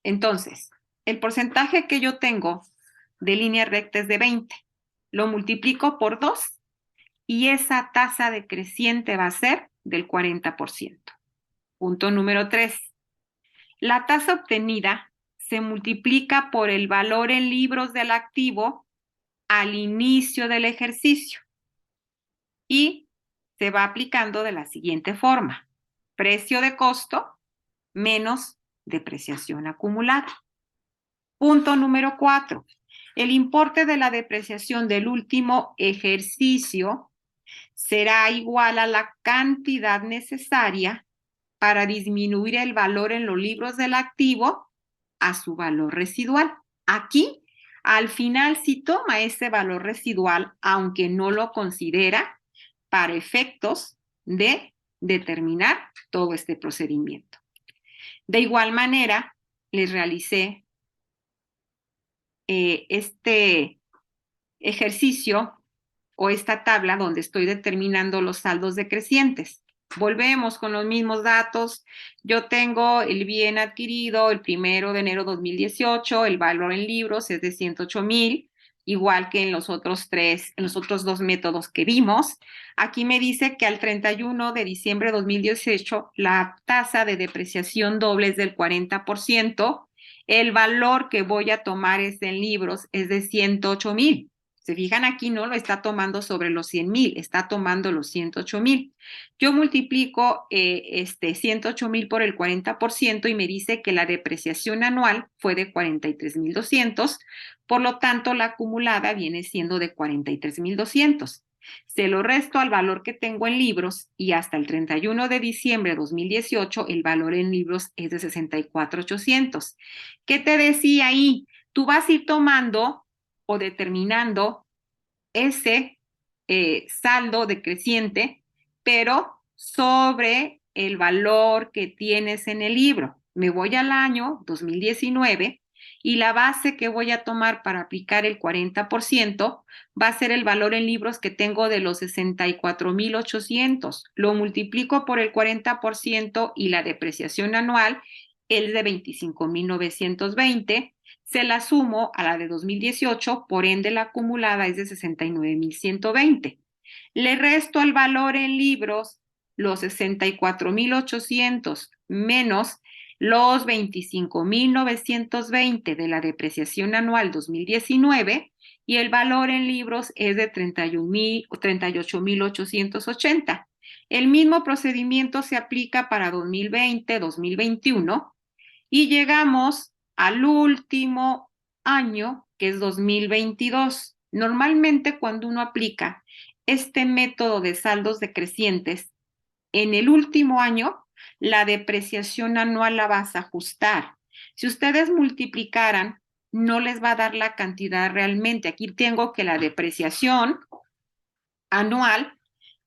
Entonces, el porcentaje que yo tengo de línea recta es de 20. lo multiplico por 2 y esa tasa decreciente va a ser del 40%. Punto número 3. La tasa obtenida se multiplica por el valor en libros del activo al inicio del ejercicio y se va aplicando de la siguiente forma: precio de costo menos depreciación acumulada. Punto número 4. El importe de la depreciación del último ejercicio será igual a la cantidad necesaria para disminuir el valor en los libros del activo a su valor residual. Aquí, al final, sí toma ese valor residual, aunque no lo considera para efectos de determinar todo este procedimiento. De igual manera, les realicé este ejercicio o esta tabla donde estoy determinando los saldos decrecientes. Volvemos con los mismos datos. Yo tengo el bien adquirido el 1 de enero de 2018, el valor en libros es de 108,000, igual que en los otros dos métodos que vimos. Aquí me dice que al 31 de diciembre de 2018 la tasa de depreciación doble es del 40%. El valor que voy a tomar en libros es de 108,000. Se fijan, aquí no lo está tomando sobre los 100,000, está tomando los 108,000. Yo multiplico 108,000 por el 40% y me dice que la depreciación anual fue de 43,200, por lo tanto la acumulada viene siendo de 43,200. Se lo resto al valor que tengo en libros y hasta el 31 de diciembre de 2018 el valor en libros es de 64,800. ¿Qué te decía ahí? Tú vas a ir tomando o determinando ese saldo decreciente, pero sobre el valor que tienes en el libro. Me voy al año 2019 y la base que voy a tomar para aplicar el 40% va a ser el valor en libros que tengo de los 64,800. Lo multiplico por el 40% y la depreciación anual es de 25,920. Se la sumo a la de 2018, por ende la acumulada es de 69,120. Le resto al valor en libros los 64,800 menos los 25,920 de la depreciación anual 2019 y el valor en libros es de 38,880. El mismo procedimiento se aplica para 2020, 2021 y llegamos al último año, que es 2022. Normalmente cuando uno aplica este método de saldos decrecientes, en el último año, la depreciación anual la vas a ajustar. Si ustedes multiplicaran, no les va a dar la cantidad realmente. Aquí tengo que la depreciación anual,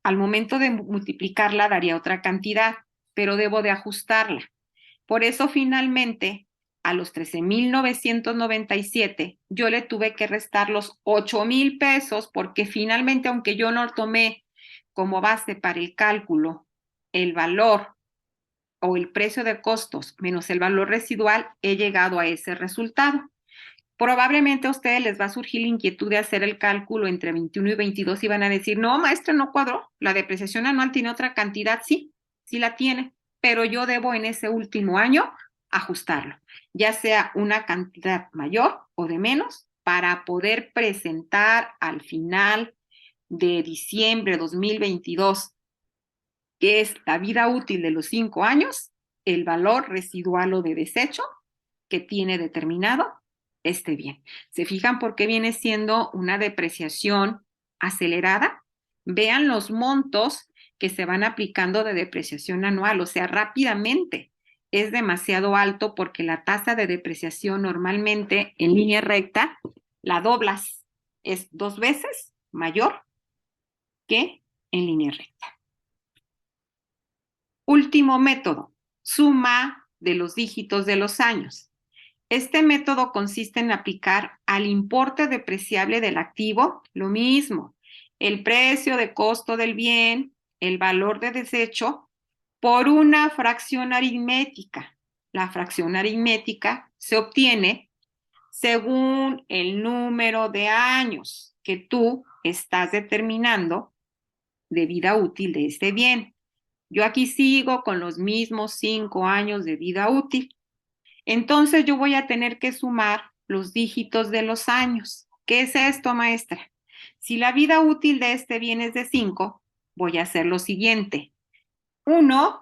al momento de multiplicarla, daría otra cantidad, pero debo de ajustarla. Por eso finalmente a los 13,997 yo le tuve que restar los 8,000 pesos porque finalmente, aunque yo no tomé como base para el cálculo el valor o el precio de costos menos el valor residual, he llegado a ese resultado. Probablemente a ustedes les va a surgir la inquietud de hacer el cálculo entre 21 y 22 y van a decir, no, maestra, no cuadró, la depreciación anual tiene otra cantidad. Sí, sí la tiene, pero yo debo en ese último año ajustarlo, ya sea una cantidad mayor o de menos, para poder presentar al final de diciembre de 2022, que es la vida útil de los 5 años, el valor residual o de desecho que tiene determinado este bien. ¿Se fijan por qué viene siendo una depreciación acelerada? Vean los montos que se van aplicando de depreciación anual, o sea, rápidamente. Es demasiado alto porque la tasa de depreciación normalmente en línea recta la doblas, es 2 veces mayor que en línea recta. Último método, suma de los dígitos de los años. Este método consiste en aplicar al importe depreciable del activo lo mismo, el precio de costo del bien, el valor de desecho, por una fracción aritmética. La fracción aritmética se obtiene según el número de años. que tú estás determinando de vida útil de este bien. Yo aquí sigo con los mismos 5 años de vida útil. Entonces yo voy a tener que sumar los dígitos de los años. ¿Qué es esto, maestra? Si la vida útil de este bien es de 5, voy a hacer lo siguiente. 1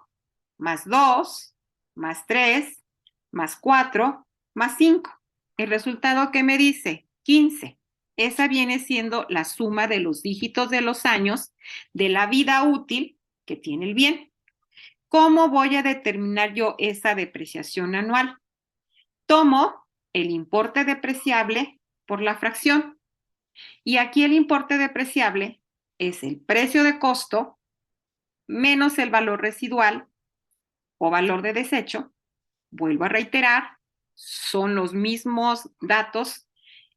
más 2 más 3 más 4 más 5. El resultado que me dice 15. Esa viene siendo la suma de los dígitos de los años de la vida útil que tiene el bien. ¿Cómo voy a determinar yo esa depreciación anual? Tomo el importe depreciable por la fracción. Y aquí el importe depreciable es el precio de costo menos el valor residual o valor de desecho. Vuelvo a reiterar, son los mismos datos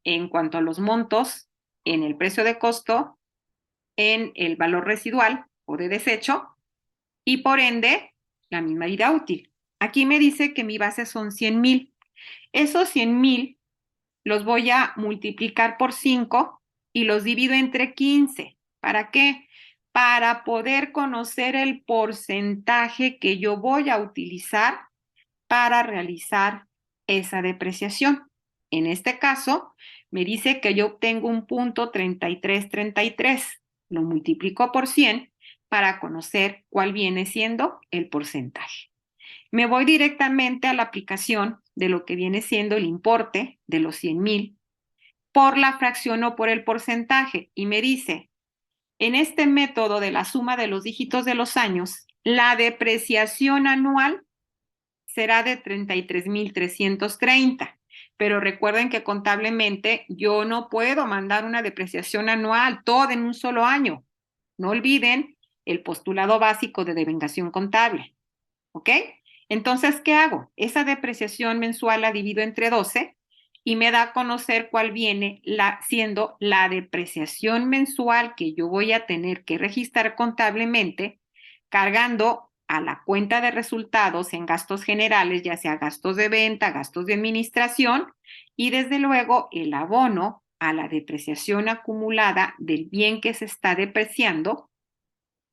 en cuanto a los montos en el precio de costo, en el valor residual o de desecho y por ende la misma vida útil. Aquí me dice que mi base son 100,000. Esos 100,000 los voy a multiplicar por 5 y los divido entre 15. ¿Para qué? Para poder conocer el porcentaje que yo voy a utilizar para realizar esa depreciación. En este caso, me dice que yo obtengo un punto 3333. Lo multiplico por 100 para conocer cuál viene siendo el porcentaje. Me voy directamente a la aplicación de lo que viene siendo el importe de los 100,000 por la fracción o por el porcentaje y me dice, en este método de la suma de los dígitos de los años, la depreciación anual será de 33,330. Pero recuerden que contablemente yo no puedo mandar una depreciación anual toda en un solo año. No olviden el postulado básico de devengación contable. ¿Ok? Entonces, ¿qué hago? Esa depreciación mensual la divido entre 12 y me da a conocer cuál viene siendo la depreciación mensual que yo voy a tener que registrar contablemente, cargando a la cuenta de resultados en gastos generales, ya sea gastos de venta, gastos de administración y desde luego el abono a la depreciación acumulada del bien que se está depreciando,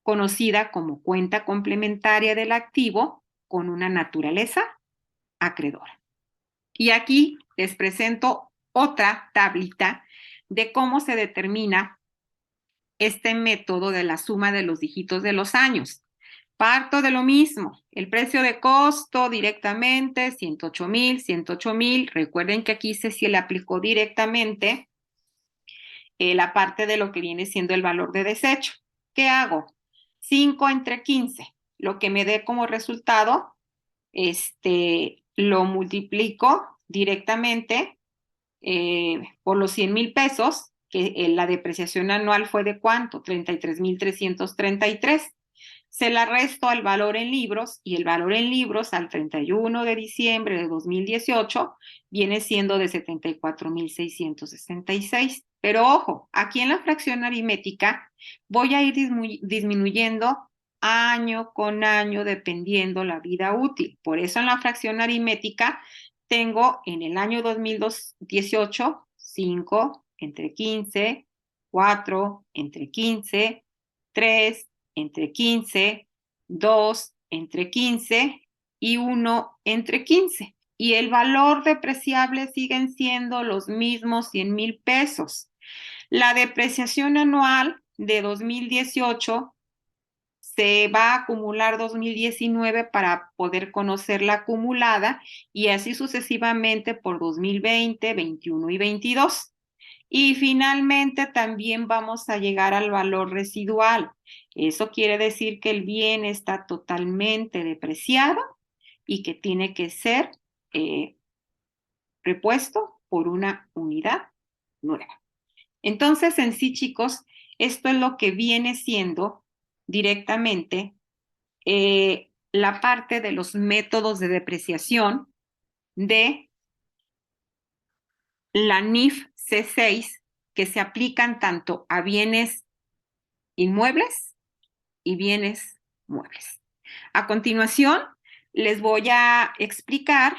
conocida como cuenta complementaria del activo con una naturaleza acreedora. Y aquí les presento otra tablita de cómo se determina este método de la suma de los dígitos de los años. Parto de lo mismo, el precio de costo directamente, 108,000, 108,000. Recuerden que aquí se le aplicó directamente la parte de lo que viene siendo el valor de desecho. ¿Qué hago? 5 entre 15, lo que me dé como resultado, lo multiplico directamente por los 100,000 pesos, que la depreciación anual fue de ¿cuánto? 33,333. Se la resto al valor en libros y el valor en libros al 31 de diciembre de 2018 viene siendo de 74,666. Pero ojo, aquí en la fracción aritmética voy a ir disminuyendo año con año dependiendo la vida útil. Por eso en la fracción aritmética tengo en el año 2018 5 entre 15, 4 entre 15, 3 entre 15, 2 entre 15 y 1 entre 15. Y el valor depreciable siguen siendo los mismos 100,000 pesos. La depreciación anual de 2018 se va a acumular 2019 para poder conocer la acumulada y así sucesivamente por 2020, 21 y 22. Y finalmente también vamos a llegar al valor residual. Eso quiere decir que el bien está totalmente depreciado y que tiene que ser repuesto por una unidad nueva. Entonces, en sí, chicos, esto es lo que viene siendo directamente la parte de los métodos de depreciación de la NIF C6 que se aplican tanto a bienes inmuebles y bienes muebles. A continuación, les voy a explicar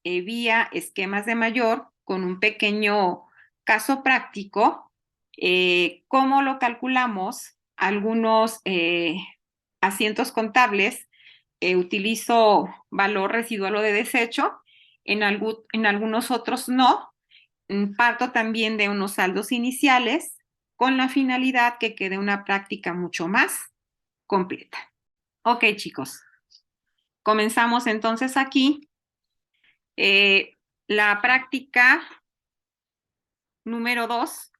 vía esquemas de mayor con un pequeño caso práctico ¿Cómo lo calculamos? Algunos asientos contables utilizo valor residual o de desecho, en algunos otros no. Parto también de unos saldos iniciales con la finalidad que quede una práctica mucho más completa. Ok, chicos, comenzamos entonces aquí. La práctica número 2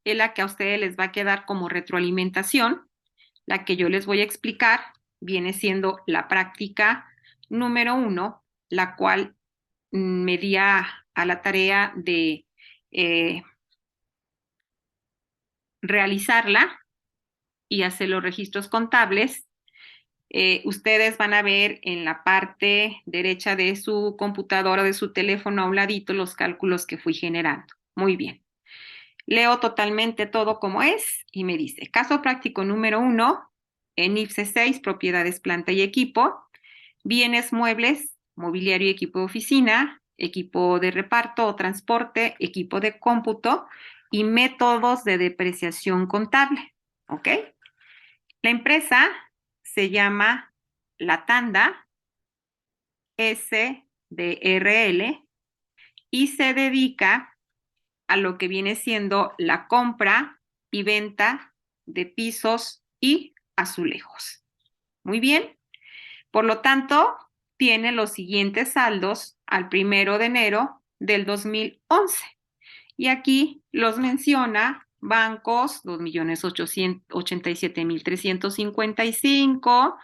es la que a ustedes les va a quedar como retroalimentación. La que yo les voy a explicar viene siendo la práctica número 1, la cual me di a la tarea de realizarla y hacer los registros contables. Ustedes van a ver en la parte derecha de su computadora o de su teléfono a un ladito los cálculos que fui generando. Muy bien. Leo totalmente todo como es y me dice, caso práctico número 1, en IPSE 6, propiedades, planta y equipo, bienes muebles, mobiliario y equipo de oficina, equipo de reparto o transporte, equipo de cómputo y métodos de depreciación contable. ¿Ok? La empresa se llama La Tanda SDRL y se dedica a lo que viene siendo la compra y venta de pisos y azulejos. Muy bien. Por lo tanto, tiene los siguientes saldos al 1 de enero del 2011. Y aquí los menciona bancos, 2.887.355.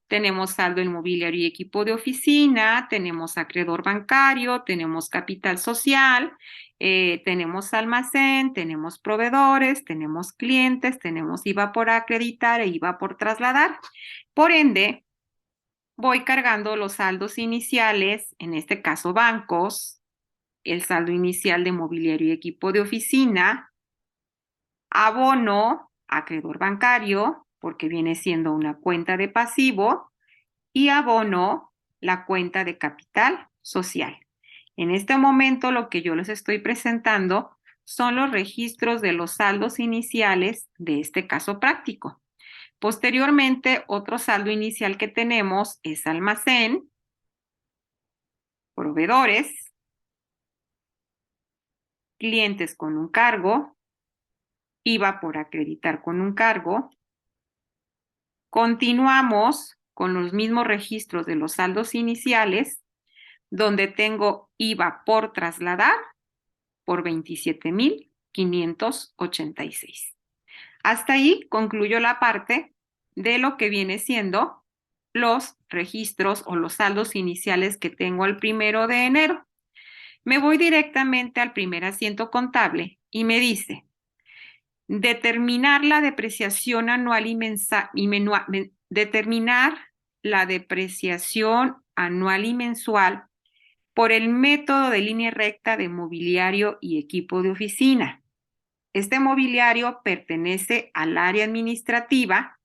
Tenemos saldo inmobiliario y equipo de oficina, tenemos acreedor bancario, tenemos capital social, tenemos almacén, tenemos proveedores, tenemos clientes, tenemos IVA por acreditar e IVA por trasladar. Por ende, voy cargando los saldos iniciales, en este caso bancos, el saldo inicial de mobiliario y equipo de oficina, abono, acreedor bancario, porque viene siendo una cuenta de pasivo, y abono, la cuenta de capital social. En este momento lo que yo les estoy presentando son los registros de los saldos iniciales de este caso práctico. Posteriormente, otro saldo inicial que tenemos es almacén, proveedores, clientes con un cargo, IVA por acreditar con un cargo. Continuamos con los mismos registros de los saldos iniciales, donde tengo IVA por trasladar por 27.586. Hasta ahí concluyo la parte de lo que viene siendo los registros o los saldos iniciales que tengo al 1 de enero. Me voy directamente al primer asiento contable y me dice, determinar la depreciación anual y determinar la depreciación anual y mensual por el método de línea recta de mobiliario y equipo de oficina. Este mobiliario pertenece al área administrativa,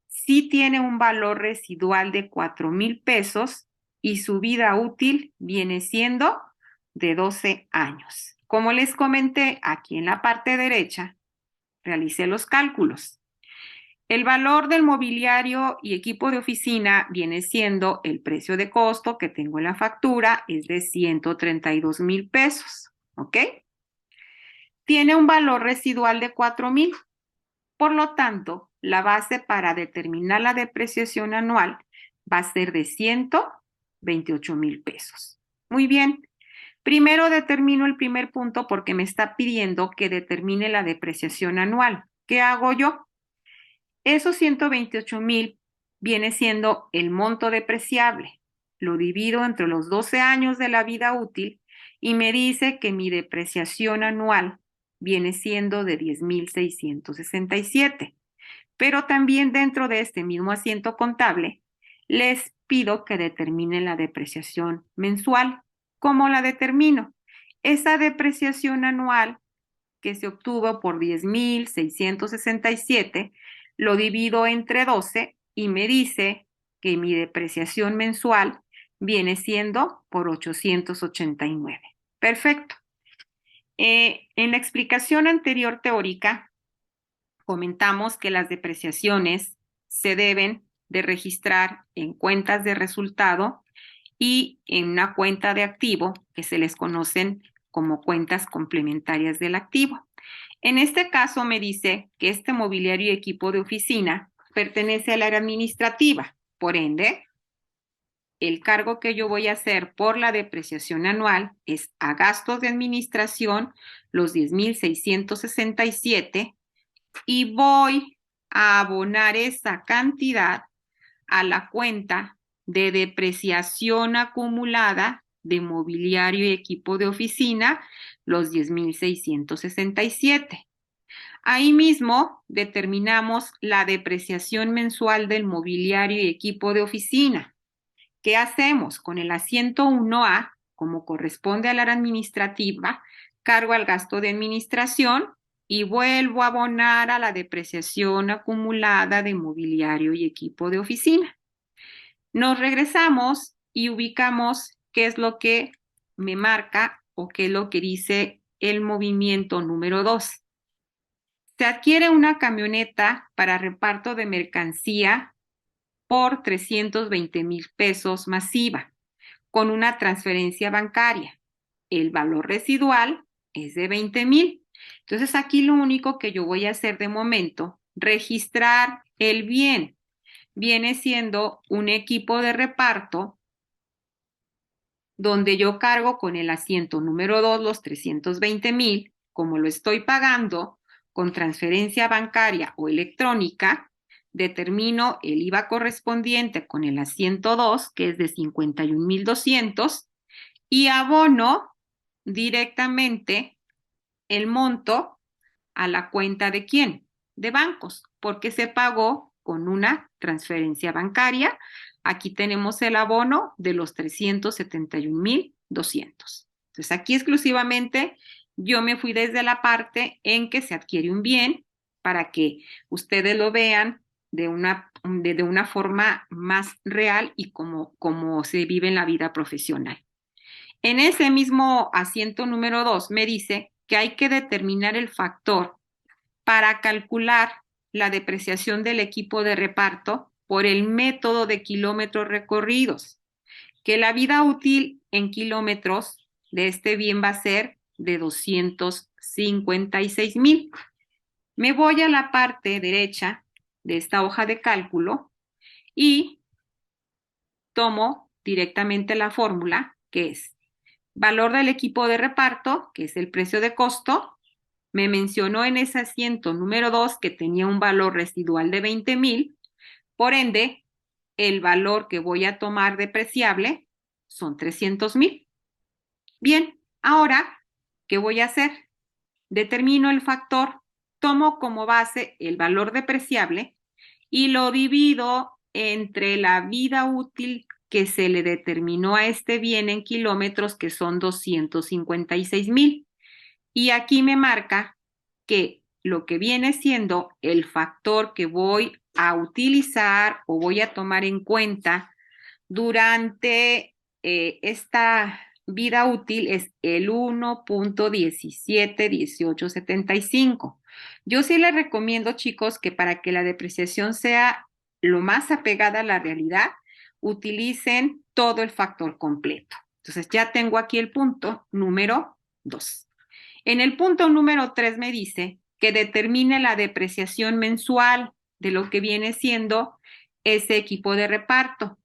sí tiene un valor residual de 4,000 pesos y su vida útil viene siendo de 12 años. Como les comenté, aquí en la parte derecha, realicé los cálculos. El valor del mobiliario y equipo de oficina viene siendo el precio de costo que tengo en la factura, es de 132,000 pesos, ¿ok? Tiene un valor residual de 4,000. Por lo tanto, la base para determinar la depreciación anual va a ser de 128,000 pesos. Muy bien. Primero determino el primer punto porque me está pidiendo que determine la depreciación anual. ¿Qué hago yo? Esos 128,000 viene siendo el monto depreciable. Lo divido entre los 12 años de la vida útil y me dice que mi depreciación anual viene siendo de 10,667. Pero también dentro de este mismo asiento contable, les pido que determinen la depreciación mensual. ¿Cómo la determino? Esa depreciación anual que se obtuvo por 10,667, lo divido entre 12 y me dice que mi depreciación mensual viene siendo por 889. Perfecto. En la explicación anterior teórica, comentamos que las depreciaciones se deben de registrar en cuentas de resultado y en una cuenta de activo que se les conocen como cuentas complementarias del activo. En este caso me dice que este mobiliario y equipo de oficina pertenece al área administrativa. Por ende, el cargo que yo voy a hacer por la depreciación anual es a gastos de administración los 10,667 y voy a abonar esa cantidad a la cuenta de depreciación acumulada de mobiliario y equipo de oficina, los 10,667. Ahí mismo determinamos la depreciación mensual del mobiliario y equipo de oficina. ¿Qué hacemos? Con el asiento 1A, como corresponde al área administrativa, cargo al gasto de administración y vuelvo a abonar a la depreciación acumulada de mobiliario y equipo de oficina. Nos regresamos y ubicamos qué es lo que me marca o qué es lo que dice el movimiento número 2. Se adquiere una camioneta para reparto de mercancía por 320,000 pesos masiva, con una transferencia bancaria. El valor residual es de 20,000. Entonces aquí lo único que yo voy a hacer de momento, registrar el bien. Viene siendo un equipo de reparto donde yo cargo con el asiento número 2 los 320,000, como lo estoy pagando con transferencia bancaria o electrónica, determino el IVA correspondiente con el asiento 2, que es de 51,200, y abono directamente el monto a la cuenta de quién, de bancos, porque se pagó con una transferencia bancaria. Aquí tenemos el abono de los 371,200. Entonces aquí exclusivamente yo me fui desde la parte en que se adquiere un bien para que ustedes lo vean de una forma más real y como se vive en la vida profesional. En ese mismo asiento número 2 me dice que hay que determinar el factor para calcular la depreciación del equipo de reparto por el método de kilómetros recorridos, que la vida útil en kilómetros de este bien va a ser de 256,000. Me voy a la parte derecha de esta hoja de cálculo y tomo directamente la fórmula, que es valor del equipo de reparto, que es el precio de costo. Me mencionó en ese asiento número 2 que tenía un valor residual de 20,000. Por ende, el valor que voy a tomar depreciable son 300,000. Bien, ahora, ¿qué voy a hacer? Determino el factor, tomo como base el valor depreciable y lo divido entre la vida útil que se le determinó a este bien en kilómetros, que son 256,000. Y aquí me marca que lo que viene siendo el factor que voy a utilizar o voy a tomar en cuenta durante esta vida útil es el 1,171875. Yo sí les recomiendo, chicos, que para que la depreciación sea lo más apegada a la realidad, utilicen todo el factor completo. Entonces ya tengo aquí el punto número 2. En el punto número 3 me dice que determine la depreciación mensual de lo que viene siendo ese equipo de reparto.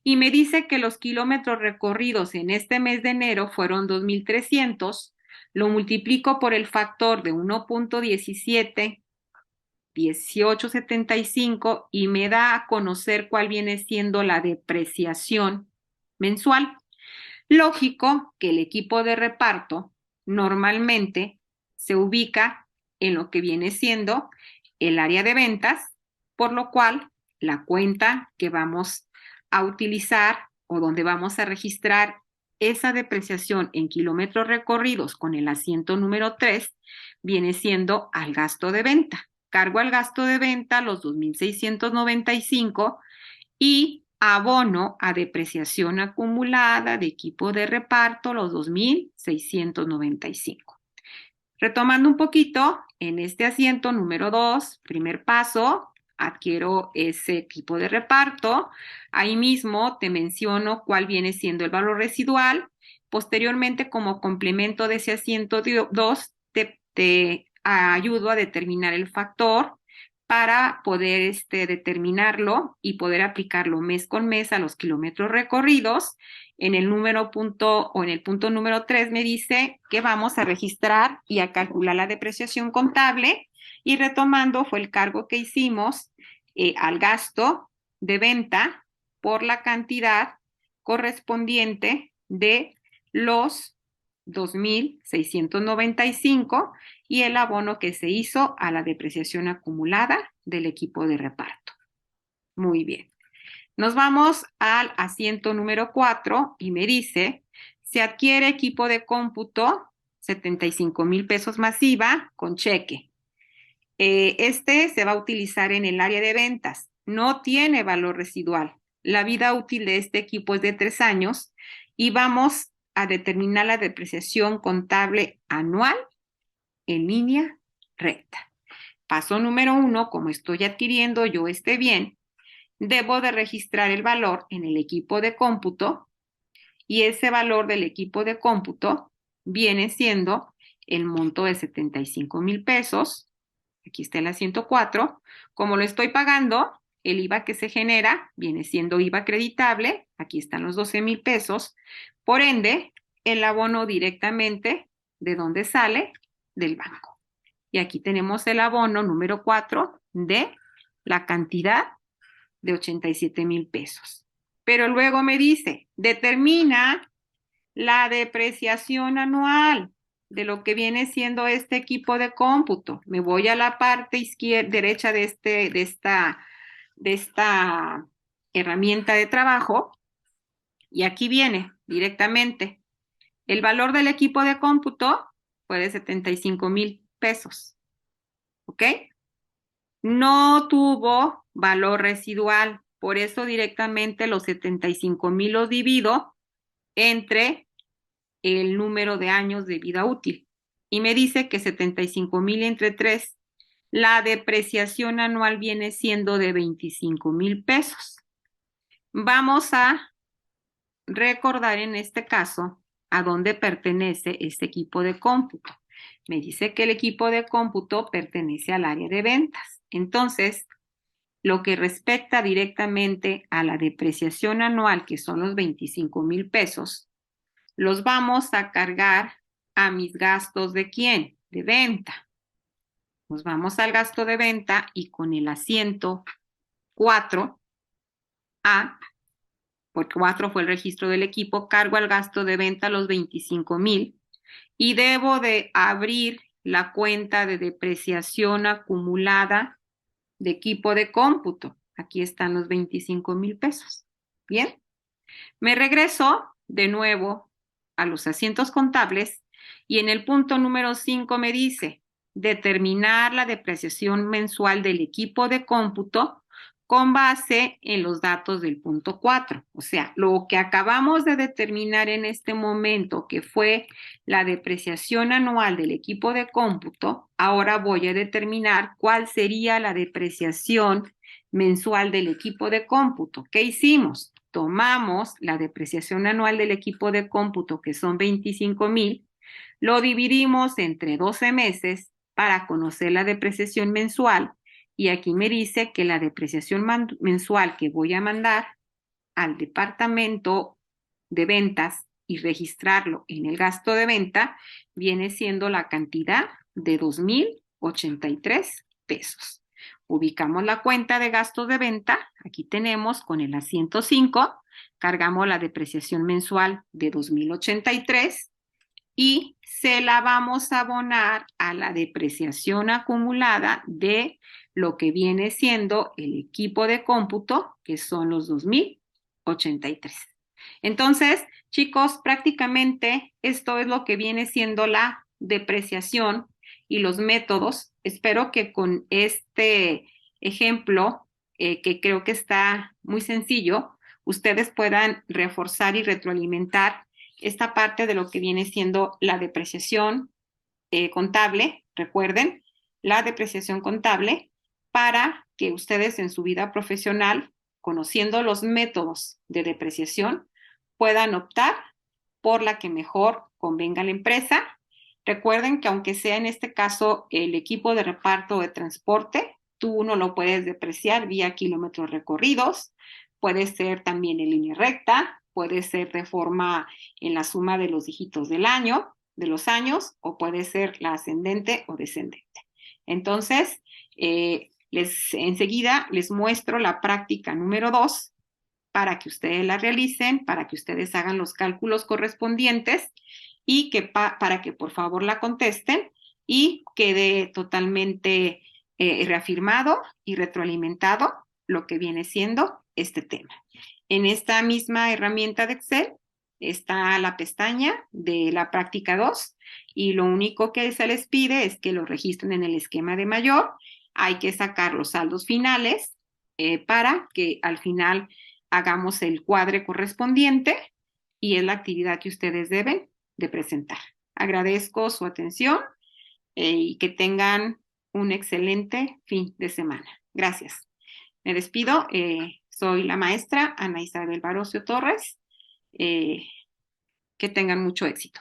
Y me dice que los kilómetros recorridos en este mes de enero fueron 2,300. Lo multiplico por el factor de 1,171875 y me da a conocer cuál viene siendo la depreciación mensual. Lógico que el equipo de reparto normalmente se ubica en lo que viene siendo el área de ventas, por lo cual la cuenta que vamos a utilizar o donde vamos a registrar esa depreciación en kilómetros recorridos con el asiento número 3 viene siendo al gasto de venta. Cargo al gasto de venta los 2,695 y abono a depreciación acumulada de equipo de reparto los 2,695. Retomando un poquito, en este asiento número 2, primer paso, adquiero ese equipo de reparto. Ahí mismo te menciono cuál viene siendo el valor residual. Posteriormente, como complemento de ese asiento 2, te ayudo a determinar el factor para poder determinarlo y poder aplicarlo mes con mes a los kilómetros recorridos. En el punto número 3 me dice que vamos a registrar y a calcular la depreciación contable, y retomando fue el cargo que hicimos al gasto de venta por la cantidad correspondiente de los 2,695 y el abono que se hizo a la depreciación acumulada del equipo de reparto. Muy bien. Nos vamos al asiento número 4 y me dice, se adquiere equipo de cómputo, 75,000 pesos más IVA con cheque. Este se va a utilizar en el área de ventas. No tiene valor residual. La vida útil de este equipo es de 3 años y vamos a determinar la depreciación contable anual en línea recta. Paso número 1, como estoy adquiriendo yo este bien, debo de registrar el valor en el equipo de cómputo, y ese valor del equipo de cómputo viene siendo el monto de 75,000 pesos. Aquí está el asiento 4. Como lo estoy pagando, el IVA que se genera viene siendo IVA acreditable. Aquí están los 12,000 pesos. Por ende, el abono directamente, ¿de dónde sale? Del banco. Y aquí tenemos el abono número 4 de la cantidad de 87,000 pesos. Pero luego me dice, determina la depreciación anual de lo que viene siendo este equipo de cómputo. Me voy a la parte derecha de esta herramienta de trabajo, y aquí viene directamente. El valor del equipo de cómputo fue de 75,000 pesos. ¿Ok? No tuvo valor residual, por eso directamente los 75,000 los divido entre el número de años de vida útil. Y me dice que 75,000 entre 3, la depreciación anual viene siendo de 25,000 pesos. Vamos a recordar en este caso a dónde pertenece este equipo de cómputo. Me dice que el equipo de cómputo pertenece al área de ventas. Entonces, lo que respecta directamente a la depreciación anual, que son los 25,000 pesos, los vamos a cargar a mis gastos ¿de quién? De venta. Nos vamos al gasto de venta y con el asiento 4A, porque 4 fue el registro del equipo, cargo al gasto de venta los 25,000 y debo de abrir la cuenta de depreciación acumulada de equipo de cómputo. Aquí están los 25,000 pesos. Bien, me regreso de nuevo a los asientos contables y en el punto número 5 me dice determinar la depreciación mensual del equipo de cómputo con base en los datos del punto 4. O sea, lo que acabamos de determinar en este momento, que fue la depreciación anual del equipo de cómputo, ahora voy a determinar cuál sería la depreciación mensual del equipo de cómputo. ¿Qué hicimos? Tomamos la depreciación anual del equipo de cómputo, que son 25,000, lo dividimos entre 12 meses para conocer la depreciación mensual, y aquí me dice que la depreciación mensual que voy a mandar al departamento de ventas y registrarlo en el gasto de venta viene siendo la cantidad de 2,083 pesos. Ubicamos la cuenta de gastos de venta, aquí tenemos con el asiento 5, cargamos la depreciación mensual de 2,083 y se la vamos a abonar a la depreciación acumulada de lo que viene siendo el equipo de cómputo, que son los 2,083. Entonces, chicos, prácticamente esto es lo que viene siendo la depreciación y los métodos. Espero que con este ejemplo, que creo que está muy sencillo, ustedes puedan reforzar y retroalimentar esta parte de lo que viene siendo la depreciación contable. Recuerden la depreciación contable para que ustedes en su vida profesional, conociendo los métodos de depreciación, puedan optar por la que mejor convenga a la empresa. Recuerden que aunque sea en este caso el equipo de reparto de transporte, tú no lo puedes depreciar vía kilómetros recorridos, puede ser también en línea recta, puede ser de forma en la suma de los dígitos del año, de los años, o puede ser la ascendente o descendente. Entonces, enseguida les muestro la práctica número 2 para que ustedes la realicen, para que ustedes hagan los cálculos correspondientes y que para que por favor la contesten y quede totalmente reafirmado y retroalimentado lo que viene siendo este tema. En esta misma herramienta de Excel está la pestaña de la práctica 2 y lo único que se les pide es que lo registren en el esquema de mayor. Hay que sacar los saldos finales para que al final hagamos el cuadre correspondiente y es la actividad que ustedes deben de presentar. Agradezco su atención y que tengan un excelente fin de semana. Gracias. Me despido. Soy la maestra Ana Isabel Barocio Torres. Que tengan mucho éxito.